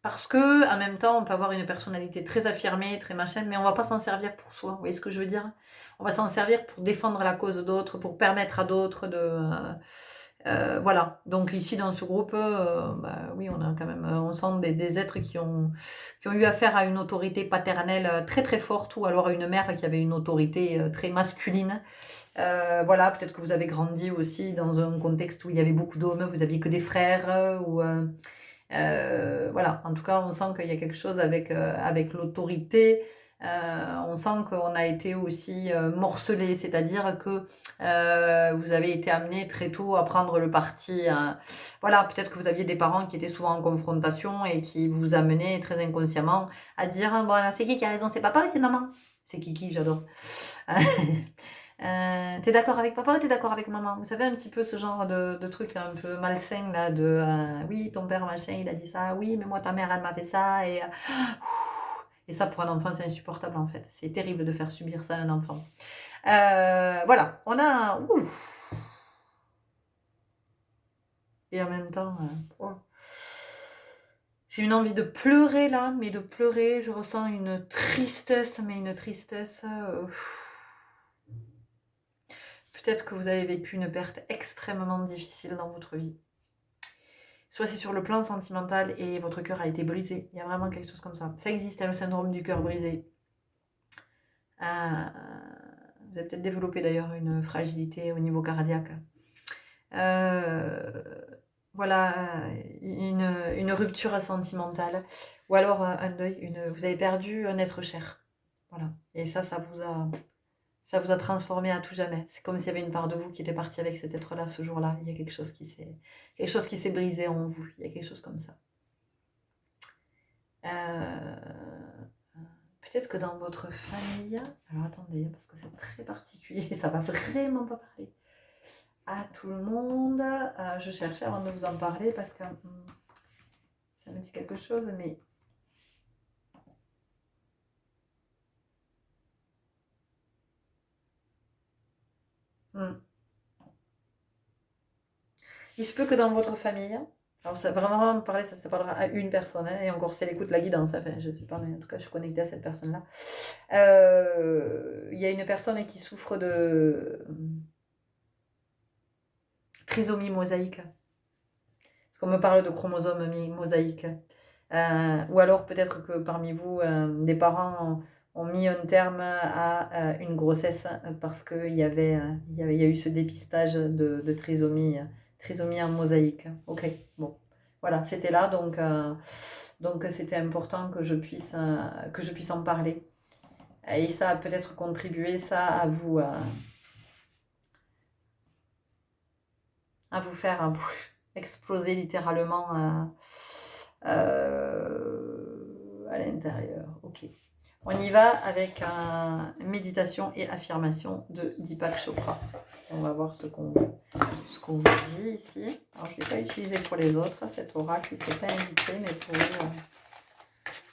B: Parce que, en même temps, on peut avoir une personnalité très affirmée, très machin, mais on va pas s'en servir pour soi. Vous voyez ce que je veux dire? On va s'en servir pour défendre la cause d'autres, pour permettre à d'autres de... voilà. Donc ici, dans ce groupe, oui, on a quand même... on sent des êtres qui ont eu affaire à une autorité paternelle très très forte, ou alors à une mère qui avait une autorité très masculine. Voilà, peut-être que vous avez grandi aussi dans un contexte où il y avait beaucoup d'hommes, vous aviez que des frères, ou... voilà, en tout cas, on sent qu'il y a quelque chose avec l'autorité. On sent qu'on a été aussi morcelé, c'est-à-dire que vous avez été amené très tôt à prendre le parti. Voilà, peut-être que vous aviez des parents qui étaient souvent en confrontation et qui vous amenaient très inconsciemment à dire bon, c'est qui a raison, c'est papa ou c'est maman? C'est Kiki, j'adore. T'es d'accord avec papa ou t'es d'accord avec maman? Vous savez un petit peu ce genre de truc là, un peu malsain là, oui ton père machin il a dit ça, oui mais moi ta mère elle m'a fait ça et ça pour un enfant c'est insupportable en fait, c'est terrible de faire subir ça à un enfant. Voilà, on a et en même temps j'ai une envie de pleurer là, mais de pleurer, je ressens une tristesse, mais une tristesse. Peut-être que vous avez vécu une perte extrêmement difficile dans votre vie. soit c'est sur le plan sentimental et votre cœur a été brisé. Il y a vraiment quelque chose comme ça. Ça existe, hein, le syndrome du cœur brisé. Vous avez peut-être développé d'ailleurs une fragilité au niveau cardiaque. Voilà, une rupture sentimentale. Ou alors un deuil, vous avez perdu un être cher. Voilà. Et ça vous a transformé à tout jamais. C'est comme s'il y avait une part de vous qui était partie avec cet être-là ce jour-là. Il y a quelque chose qui s'est brisé en vous. Il y a quelque chose comme ça. Peut-être que dans votre famille... Alors attendez, parce que c'est très particulier. Ça va vraiment pas parler à tout le monde. Je cherchais avant de vous en parler parce que ça me dit quelque chose, mais... Il se peut que dans votre famille, alors ça vraiment parler, ça parlera à une personne, hein, et encore si elle écoute la guidance, enfin, je sais pas, mais en tout cas je suis connectée à cette personne-là. Il y a une personne qui souffre de trisomie mosaïque. Parce qu'on me parle de chromosomes mosaïques. Ou alors peut-être que parmi vous, des parents ont mis un terme à une grossesse parce qu'il y a eu ce dépistage de trisomie en mosaïque. Ok, bon, voilà, c'était là, donc c'était important que je puisse en parler. Et ça a peut-être contribué ça à vous faire exploser littéralement à l'intérieur. Ok. On y va avec méditation et affirmation de Deepak Chopra. On va voir ce qu'on vous dit ici. Alors, je ne l'ai pas utilisé pour les autres, cet oracle, il ne s'est pas invité, mais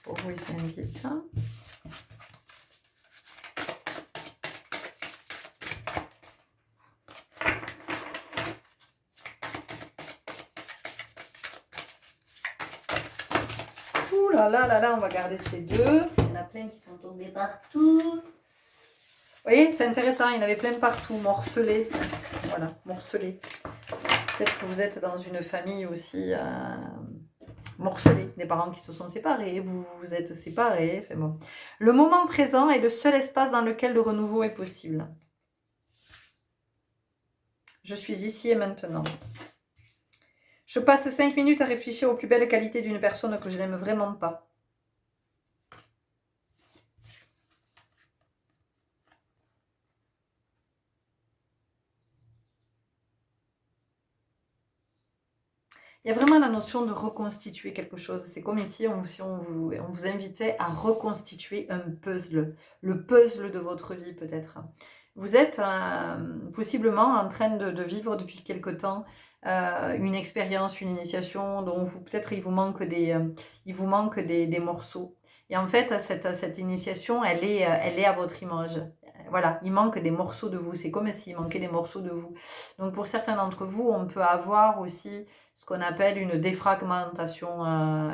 B: pour vous, il s'invite. Ouh là là, on va garder ces deux. Il y en a plein qui sont tombés partout. Vous voyez, c'est intéressant, il y en avait plein partout, morcelés. Voilà, morcelés. Peut-être que vous êtes dans une famille aussi morcelée, des parents qui se sont séparés, vous vous êtes séparés. Enfin bon. Le moment présent est le seul espace dans lequel le renouveau est possible. Je suis ici et maintenant. Je passe 5 minutes à réfléchir aux plus belles qualités d'une personne que je n'aime vraiment pas. Il y a vraiment la notion de reconstituer quelque chose. C'est comme ici, si on vous invitait à reconstituer un puzzle. Le puzzle de votre vie, peut-être. Vous êtes possiblement en train de vivre depuis quelque temps une expérience, une initiation dont peut-être il vous manque des morceaux. Et en fait, cette initiation, elle est à votre image. Voilà, il manque des morceaux de vous. C'est comme s'il manquait des morceaux de vous. Donc pour certains d'entre vous, on peut avoir aussi ce qu'on appelle une défragmentation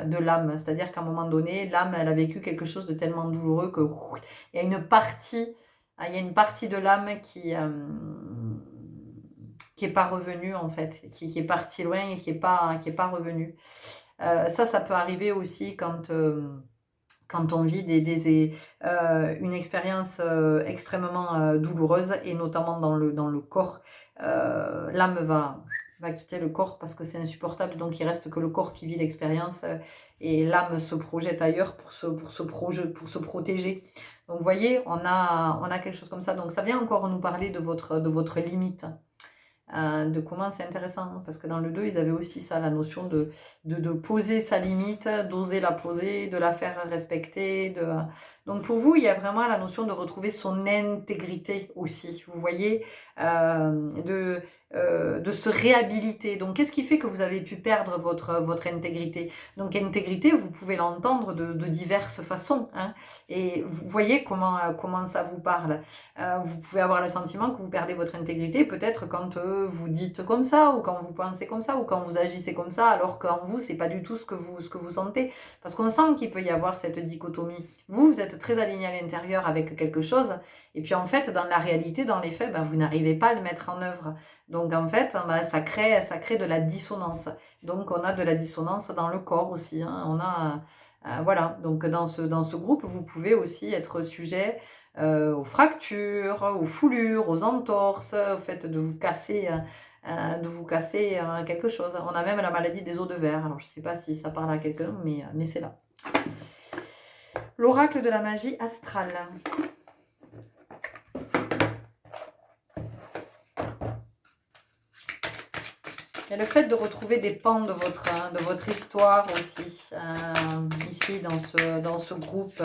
B: de l'âme. C'est-à-dire qu'à un moment donné, l'âme, elle a vécu quelque chose de tellement douloureux que il y a une partie de l'âme qui est pas revenue en fait, qui est partie loin et qui est pas revenue. Ça peut arriver aussi quand on vit une expérience extrêmement douloureuse, et notamment dans le corps. L'âme va quitter le corps parce que c'est insupportable, donc il reste que le corps qui vit l'expérience, et l'âme se projette ailleurs pour se protéger. Donc vous voyez, on a quelque chose comme ça. Donc ça vient encore nous parler de votre limite. De comment c'est intéressant, hein, parce que dans le 2, ils avaient aussi ça, la notion de poser sa limite, d'oser la poser, de la faire respecter. Donc pour vous, il y a vraiment la notion de retrouver son intégrité aussi, vous voyez, de se réhabiliter. Donc qu'est-ce qui fait que vous avez pu perdre votre intégrité? Donc intégrité, vous pouvez l'entendre de diverses façons, hein, et vous voyez comment ça vous parle. Vous pouvez avoir le sentiment que vous perdez votre intégrité peut-être quand vous dites comme ça, ou quand vous pensez comme ça, ou quand vous agissez comme ça, alors qu'en vous, c'est pas du tout ce que vous sentez. Parce qu'on sent qu'il peut y avoir cette dichotomie. Vous êtes êtes très aligné à l'intérieur avec quelque chose, et puis en fait, dans la réalité, dans les faits, vous n'arrivez pas à le mettre en œuvre. Donc en fait, ça crée de la dissonance. Donc on a de la dissonance dans le corps aussi, hein. On a, voilà, donc dans ce groupe, vous pouvez aussi être sujet aux fractures, aux foulures, aux entorses, au fait de vous casser quelque chose. On a même la maladie des os de verre. Alors je ne sais pas si ça parle à quelqu'un, mais c'est là. L'oracle de la magie astrale. Et le fait de retrouver des pans de votre histoire aussi, ici dans ce groupe,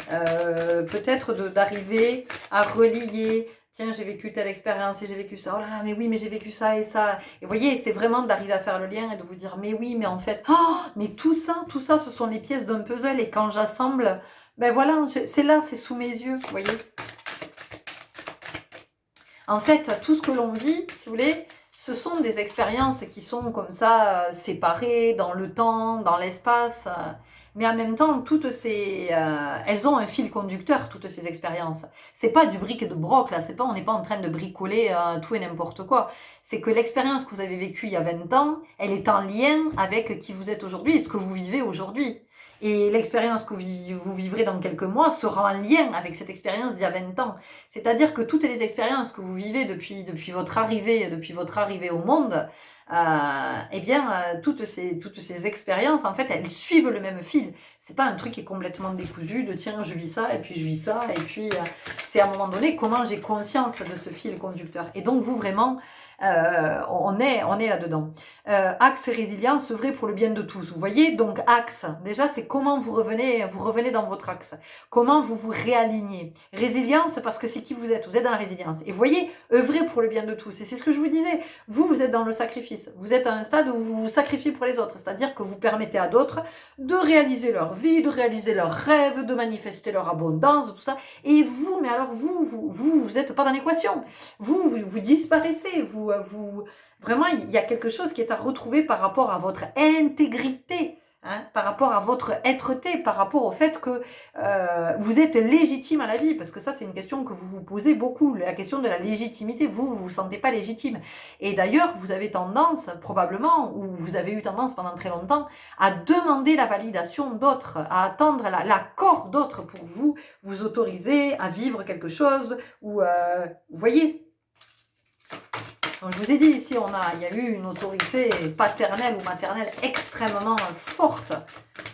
B: peut-être d'arriver à relier, tiens j'ai vécu telle expérience et j'ai vécu ça, oh là là mais oui mais j'ai vécu ça et ça, et vous voyez c'est vraiment d'arriver à faire le lien et de vous dire mais oui mais en fait, oh, mais tout ça ce sont les pièces d'un puzzle et quand j'assemble, ben voilà, c'est là, c'est sous mes yeux, vous voyez. En fait tout ce que l'on vit, si vous voulez, ce sont des expériences qui sont comme ça, séparées dans le temps, dans l'espace, mais en même temps, elles ont un fil conducteur, toutes ces expériences. C'est pas du bric et de broc, là, on n'est pas en train de bricoler tout et n'importe quoi. C'est que l'expérience que vous avez vécue il y a 20 ans, elle est en lien avec qui vous êtes aujourd'hui et ce que vous vivez aujourd'hui. Et l'expérience que vous vivrez dans quelques mois sera en lien avec cette expérience d'il y a 20 ans. C'est-à-dire que toutes les expériences que vous vivez depuis votre arrivée au monde, toutes ces expériences, en fait, elles suivent le même fil. C'est pas un truc qui est complètement décousu de tiens, je vis ça, et puis je vis ça, et puis c'est à un moment donné comment j'ai conscience de ce fil conducteur. Et donc vous vraiment, on est là-dedans. Axe résilience, vrai pour le bien de tous. Vous voyez, donc axe, déjà c'est comment vous revenez dans votre axe. Comment vous vous réalignez. Résilience, parce que c'est qui vous êtes dans la résilience. Et vous voyez, œuvrer pour le bien de tous. Et c'est ce que je vous disais, vous êtes dans le sacrifice. Vous êtes à un stade où vous vous sacrifiez pour les autres. C'est-à-dire que vous permettez à d'autres de réaliser leur vie, de réaliser leurs rêves, de manifester leur abondance, tout ça. Et vous, mais alors vous êtes pas dans l'équation. Vous disparaissez. Vraiment, il y a quelque chose qui est à retrouver par rapport à votre intégrité, hein, par rapport à votre être-té, par rapport au fait que vous êtes légitime à la vie, parce que ça, c'est une question que vous vous posez beaucoup, la question de la légitimité. Vous sentez pas légitime. Et d'ailleurs, vous avez tendance, probablement, ou vous avez eu tendance pendant très longtemps, à demander la validation d'autres, à attendre l'accord d'autres pour vous autoriser à vivre quelque chose, ou, vous voyez. Donc, je vous ai dit ici, il y a eu une autorité paternelle ou maternelle extrêmement forte.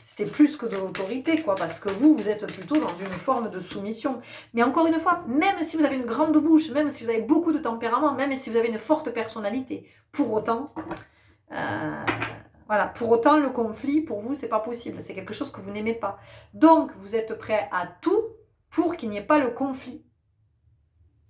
B: C'était plus que de l'autorité, quoi, parce que vous êtes plutôt dans une forme de soumission. Mais encore une fois, même si vous avez une grande bouche, même si vous avez beaucoup de tempérament, même si vous avez une forte personnalité, pour autant, voilà, pour autant le conflit, pour vous, c'est pas possible. C'est quelque chose que vous n'aimez pas. Donc, vous êtes prêt à tout pour qu'il n'y ait pas le conflit.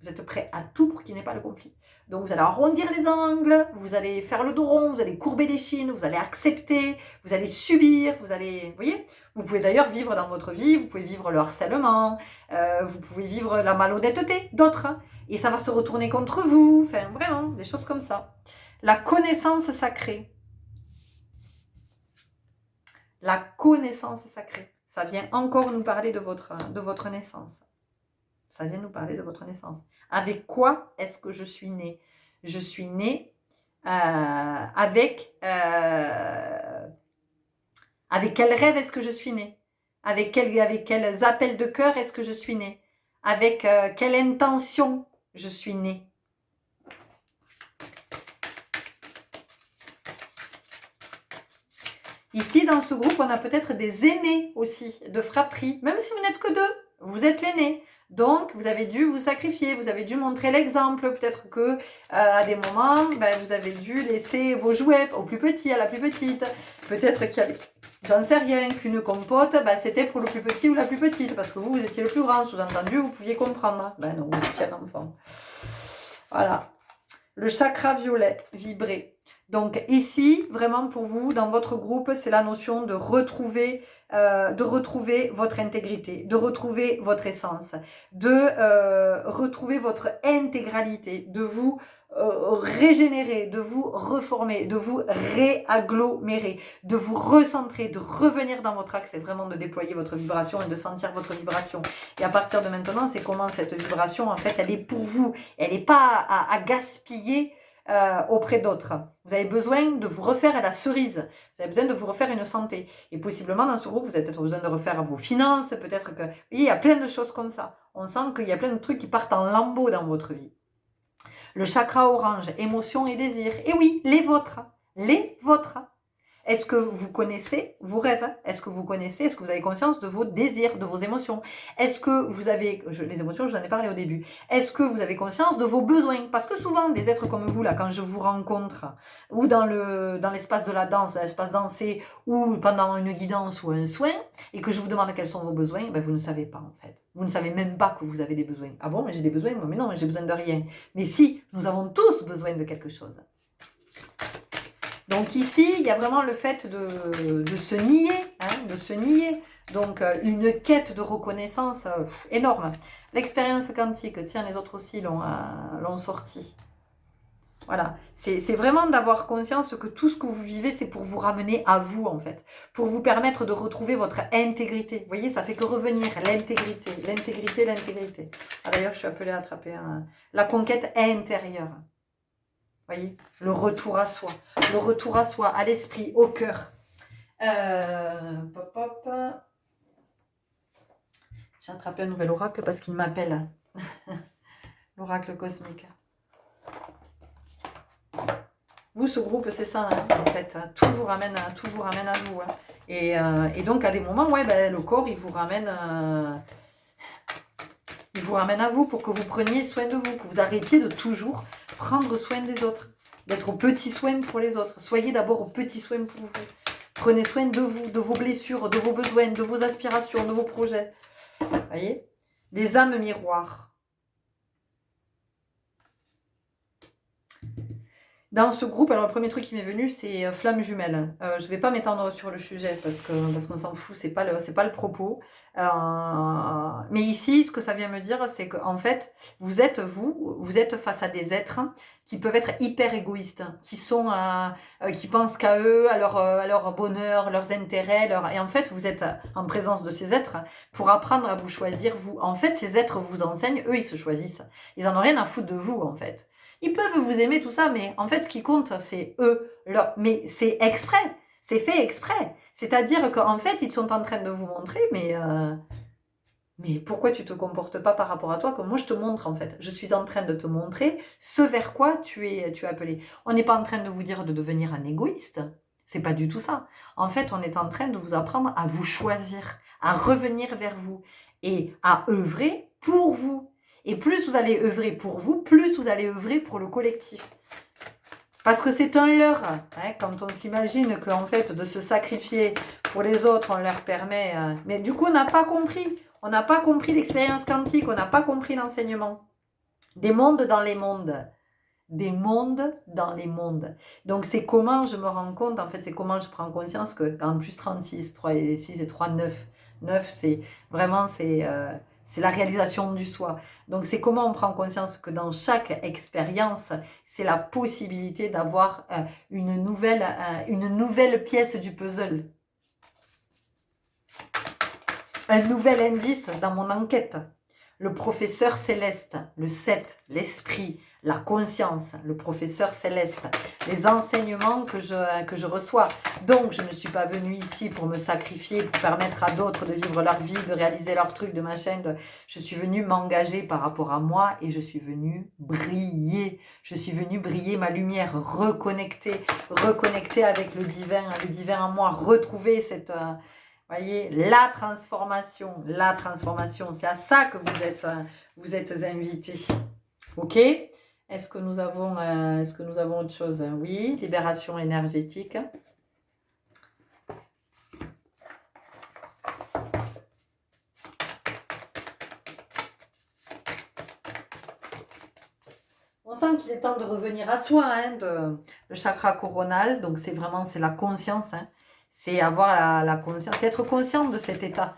B: Vous êtes prêt à tout pour qu'il n'y ait pas le conflit. Donc vous allez arrondir les angles, vous allez faire le dos rond, vous allez courber les chines, vous allez accepter, vous allez subir, vous allez... Vous voyez, vous pouvez d'ailleurs vivre dans votre vie, vous pouvez vivre le harcèlement, vous pouvez vivre la malhonnêteté d'autres, hein, et ça va se retourner contre vous, enfin vraiment, des choses comme ça. La connaissance sacrée. La connaissance sacrée. Ça vient encore nous parler de votre naissance. Ça vient nous parler de votre naissance. Avec quoi est-ce que je suis née? Je suis née avec quel rêve est-ce que je suis née? Avec quels appels de cœur est-ce que je suis née? Avec quelle intention je suis née? Ici, dans ce groupe, on a peut-être des aînés aussi, de fratrie. Même si vous n'êtes que deux, vous êtes l'aîné. Donc, vous avez dû vous sacrifier, vous avez dû montrer l'exemple. Peut-être que à des moments, vous avez dû laisser vos jouets au plus petit, à la plus petite. Peut-être qu'il y avait, j'en sais rien, qu'une compote, c'était pour le plus petit ou la plus petite. Parce que vous étiez le plus grand, sous-entendu, vous pouviez comprendre. Non, vous étiez un enfant. Voilà. Le chakra violet, vibrer. Donc ici, vraiment pour vous, dans votre groupe, c'est la notion de retrouver votre intégrité, de retrouver votre essence, de retrouver votre intégralité, de vous régénérer, de vous reformer, de vous réagglomérer, de vous recentrer, de revenir dans votre axe, c'est vraiment de déployer votre vibration et de sentir votre vibration. Et à partir de maintenant, c'est comment cette vibration, en fait, elle est pour vous. Elle n'est pas à gaspiller auprès d'autres. Vous avez besoin de vous refaire à la cerise. Vous avez besoin de vous refaire une santé. Et possiblement, dans ce groupe, vous avez peut-être besoin de refaire vos finances. Peut-être que... il y a plein de choses comme ça. On sent qu'il y a plein de trucs qui partent en lambeaux dans votre vie. Le chakra orange, émotions et désirs. Et oui, les vôtres. Les vôtres. Est-ce que vous connaissez vos rêves? Est-ce que vous connaissez, est-ce que vous avez conscience de vos désirs, de vos émotions? Est-ce que vous avez, les émotions, je vous en ai parlé au début. Est-ce que vous avez conscience de vos besoins? Parce que souvent, des êtres comme vous, là, quand je vous rencontre, ou dans l'espace de la danse, l'espace dansé, ou pendant une guidance ou un soin, et que je vous demande quels sont vos besoins, ben vous ne savez pas, en fait. Vous ne savez même pas que vous avez des besoins. Ah bon, mais j'ai des besoins? Mais non, mais j'ai besoin de rien. Mais si, nous avons tous besoin de quelque chose. Donc ici, il y a vraiment le fait de se nier, hein, de se nier. Donc une quête de reconnaissance énorme. L'expérience quantique, tiens, les autres aussi l'ont sorti. Voilà, c'est vraiment d'avoir conscience que tout ce que vous vivez, c'est pour vous ramener à vous, en fait. Pour vous permettre de retrouver votre intégrité. Vous voyez, ça fait que revenir, l'intégrité, l'intégrité, l'intégrité. Ah, d'ailleurs, je suis appelée à attraper la conquête intérieure. Voyez, le retour à soi, à l'esprit, au cœur. J'ai attrapé un nouvel oracle parce qu'il m'appelle. L'oracle cosmique. Vous, ce groupe, c'est ça, hein, en fait. Tout vous ramène à vous. Hein. Et donc, à des moments, ouais, ben, le corps, il vous ramène à vous pour que vous preniez soin de vous, que vous arrêtiez de toujours prendre soin des autres, d'être au petit soin pour les autres. Soyez d'abord au petit soin pour vous. Prenez soin de vous, de vos blessures, de vos besoins, de vos aspirations, de vos projets. Vous voyez? Des âmes miroirs. Dans ce groupe, alors le premier truc qui m'est venu, c'est flamme jumelle. Je ne vais pas m'étendre sur le sujet parce qu'on s'en fout, c'est pas le propos. Mais ici, ce que ça vient me dire, c'est qu'en fait, vous êtes face à des êtres qui peuvent être hyper égoïstes, qui pensent qu'à eux, à leur bonheur, leurs intérêts, et en fait, vous êtes en présence de ces êtres pour apprendre à vous choisir vous. En fait, ces êtres vous enseignent, eux, ils se choisissent. Ils en ont rien à foutre de vous, en fait. Ils peuvent vous aimer, tout ça, mais en fait, ce qui compte, c'est eux. Mais c'est exprès. C'est fait exprès. C'est-à-dire qu'en fait, ils sont en train de vous montrer, mais pourquoi tu te comportes pas par rapport à toi comme moi je te montre, en fait. Je suis en train de te montrer ce vers quoi tu es appelé. On n'est pas en train de vous dire de devenir un égoïste. C'est pas du tout ça. En fait, on est en train de vous apprendre à vous choisir, à revenir vers vous et à œuvrer pour vous. Et plus vous allez œuvrer pour vous, plus vous allez œuvrer pour le collectif. Parce que c'est un leurre. Hein, quand on s'imagine qu'en fait, de se sacrifier pour les autres, on leur permet... mais du coup, on n'a pas compris. On n'a pas compris l'expérience quantique. On n'a pas compris l'enseignement. Des mondes dans les mondes. Des mondes dans les mondes. Donc, c'est comment je me rends compte, en fait, c'est comment je prends conscience que en plus 36, 3 et 6 et 3, 9. 9, c'est vraiment... c'est la réalisation du soi. Donc, c'est comment on prend conscience que dans chaque expérience, c'est la possibilité d'avoir une nouvelle pièce du puzzle. Un nouvel indice dans mon enquête. Le professeur céleste, le 7, l'esprit, la conscience, le professeur céleste, les enseignements que je reçois. Donc, je ne suis pas venue ici pour me sacrifier, pour permettre à d'autres de vivre leur vie, de réaliser leurs trucs, de machin. Je suis venue m'engager par rapport à moi et je suis venue briller. Je suis venue briller ma lumière, reconnecter avec le divin en moi, retrouver cette... voyez, la transformation, c'est à ça que vous êtes invités. Ok? Est-ce que nous avons autre chose? Oui, libération énergétique. On sent qu'il est temps de revenir à soi, hein, le chakra coronal. Donc c'est la conscience, hein. C'est avoir la conscience, c'est être conscient de cet état.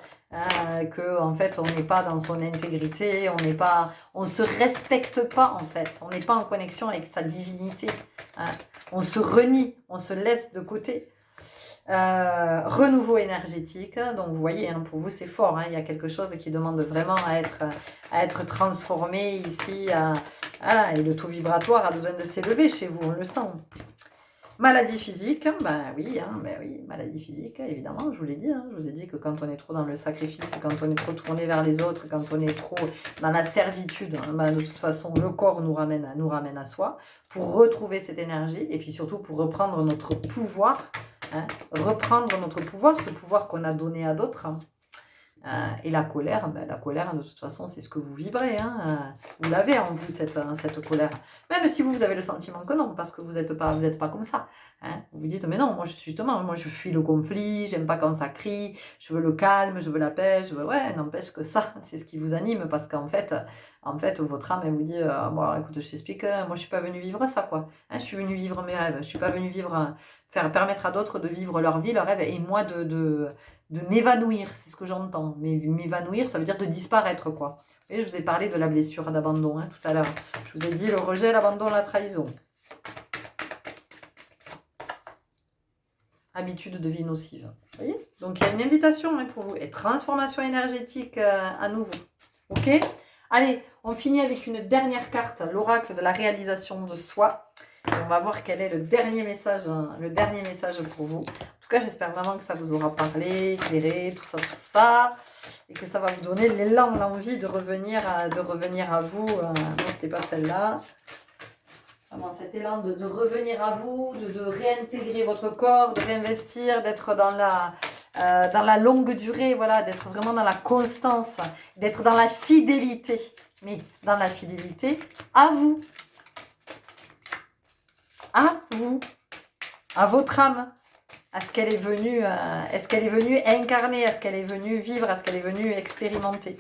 B: Que en fait on n'est pas dans son intégrité, on se respecte pas en fait, on n'est pas en connexion avec sa divinité. On se renie, on se laisse de côté. Renouveau énergétique, donc vous voyez, pour vous c'est fort, il y a quelque chose qui demande vraiment à être transformé ici, voilà, et le taux vibratoire a besoin de s'élever chez vous, on le sent. Maladie physique, ben oui, maladie physique, évidemment, je vous l'ai dit, je vous ai dit que quand on est trop dans le sacrifice, quand on est trop tourné vers les autres, quand on est trop dans la servitude, de toute façon, le corps nous ramène à soi, pour retrouver cette énergie, et puis surtout pour reprendre notre pouvoir, ce pouvoir qu'on a donné à d'autres. Et la colère, de toute façon, c'est ce que vous vibrez. Vous l'avez en vous, cette colère. Même si vous avez le sentiment que non, parce que vous n'êtes pas comme ça. Vous vous dites, mais non, moi, je fuis le conflit, j'aime pas quand ça crie, je veux le calme, je veux la paix, ouais, n'empêche que ça, c'est ce qui vous anime, parce qu'en fait, votre âme, elle vous dit, bon, alors, écoute, je t'explique, moi, je suis pas venue vivre ça, quoi. Je suis venue vivre mes rêves, je suis pas venue permettre à d'autres de vivre leur vie, leurs rêves, et moi de m'évanouir, c'est ce que j'entends. Mais m'évanouir, ça veut dire de disparaître, quoi. Et je vous ai parlé de la blessure d'abandon tout à l'heure. Je vous ai dit le rejet, l'abandon, la trahison. Habitude de vie nocive. Vous voyez? Donc il y a une invitation pour vous. Et transformation énergétique à nouveau. Ok? Allez, on finit avec une dernière carte, l'oracle de la réalisation de soi. Et on va voir quel est le dernier message pour vous. En tout cas, j'espère vraiment que ça vous aura parlé, éclairé, tout ça. Et que ça va vous donner l'élan, l'envie de revenir à vous. Non, c'était pas celle-là. Vraiment, cet élan de revenir à vous, de réintégrer votre corps, de réinvestir, d'être dans la longue durée, voilà, d'être vraiment dans la constance, d'être dans la fidélité. Mais dans la fidélité à vous. À vous, à votre âme, à ce qu'elle est venue, est-ce qu'elle est venue incarner, est-ce qu'elle est venue vivre, est-ce qu'elle est venue expérimenter.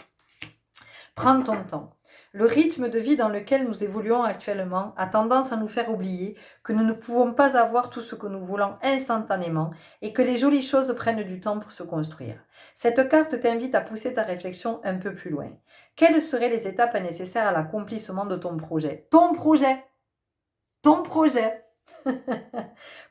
B: Prends ton temps. Le rythme de vie dans lequel nous évoluons actuellement a tendance à nous faire oublier que nous ne pouvons pas avoir tout ce que nous voulons instantanément et que les jolies choses prennent du temps pour se construire. Cette carte t'invite à pousser ta réflexion un peu plus loin. Quelles seraient les étapes nécessaires à l'accomplissement de ton projet ? Ton projet.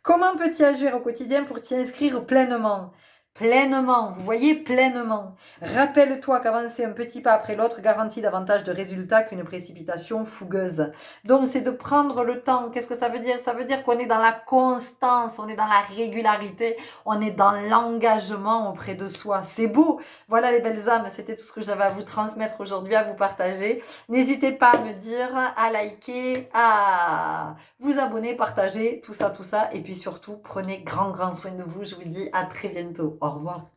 B: Comment peux-tu agir au quotidien pour t'y inscrire pleinement ? Pleinement, vous voyez, pleinement. Rappelle-toi qu'avancer un petit pas après l'autre garantit davantage de résultats qu'une précipitation fougueuse. Donc, c'est de prendre le temps. Qu'est-ce que ça veut dire ? Ça veut dire qu'on est dans la constance, on est dans la régularité, on est dans l'engagement auprès de soi. C'est beau. Voilà les belles âmes, c'était tout ce que j'avais à vous transmettre aujourd'hui, à vous partager. N'hésitez pas à me dire, à liker, à vous abonner, partager, tout ça. Et puis surtout, prenez grand soin de vous. Je vous dis à très bientôt. Au revoir.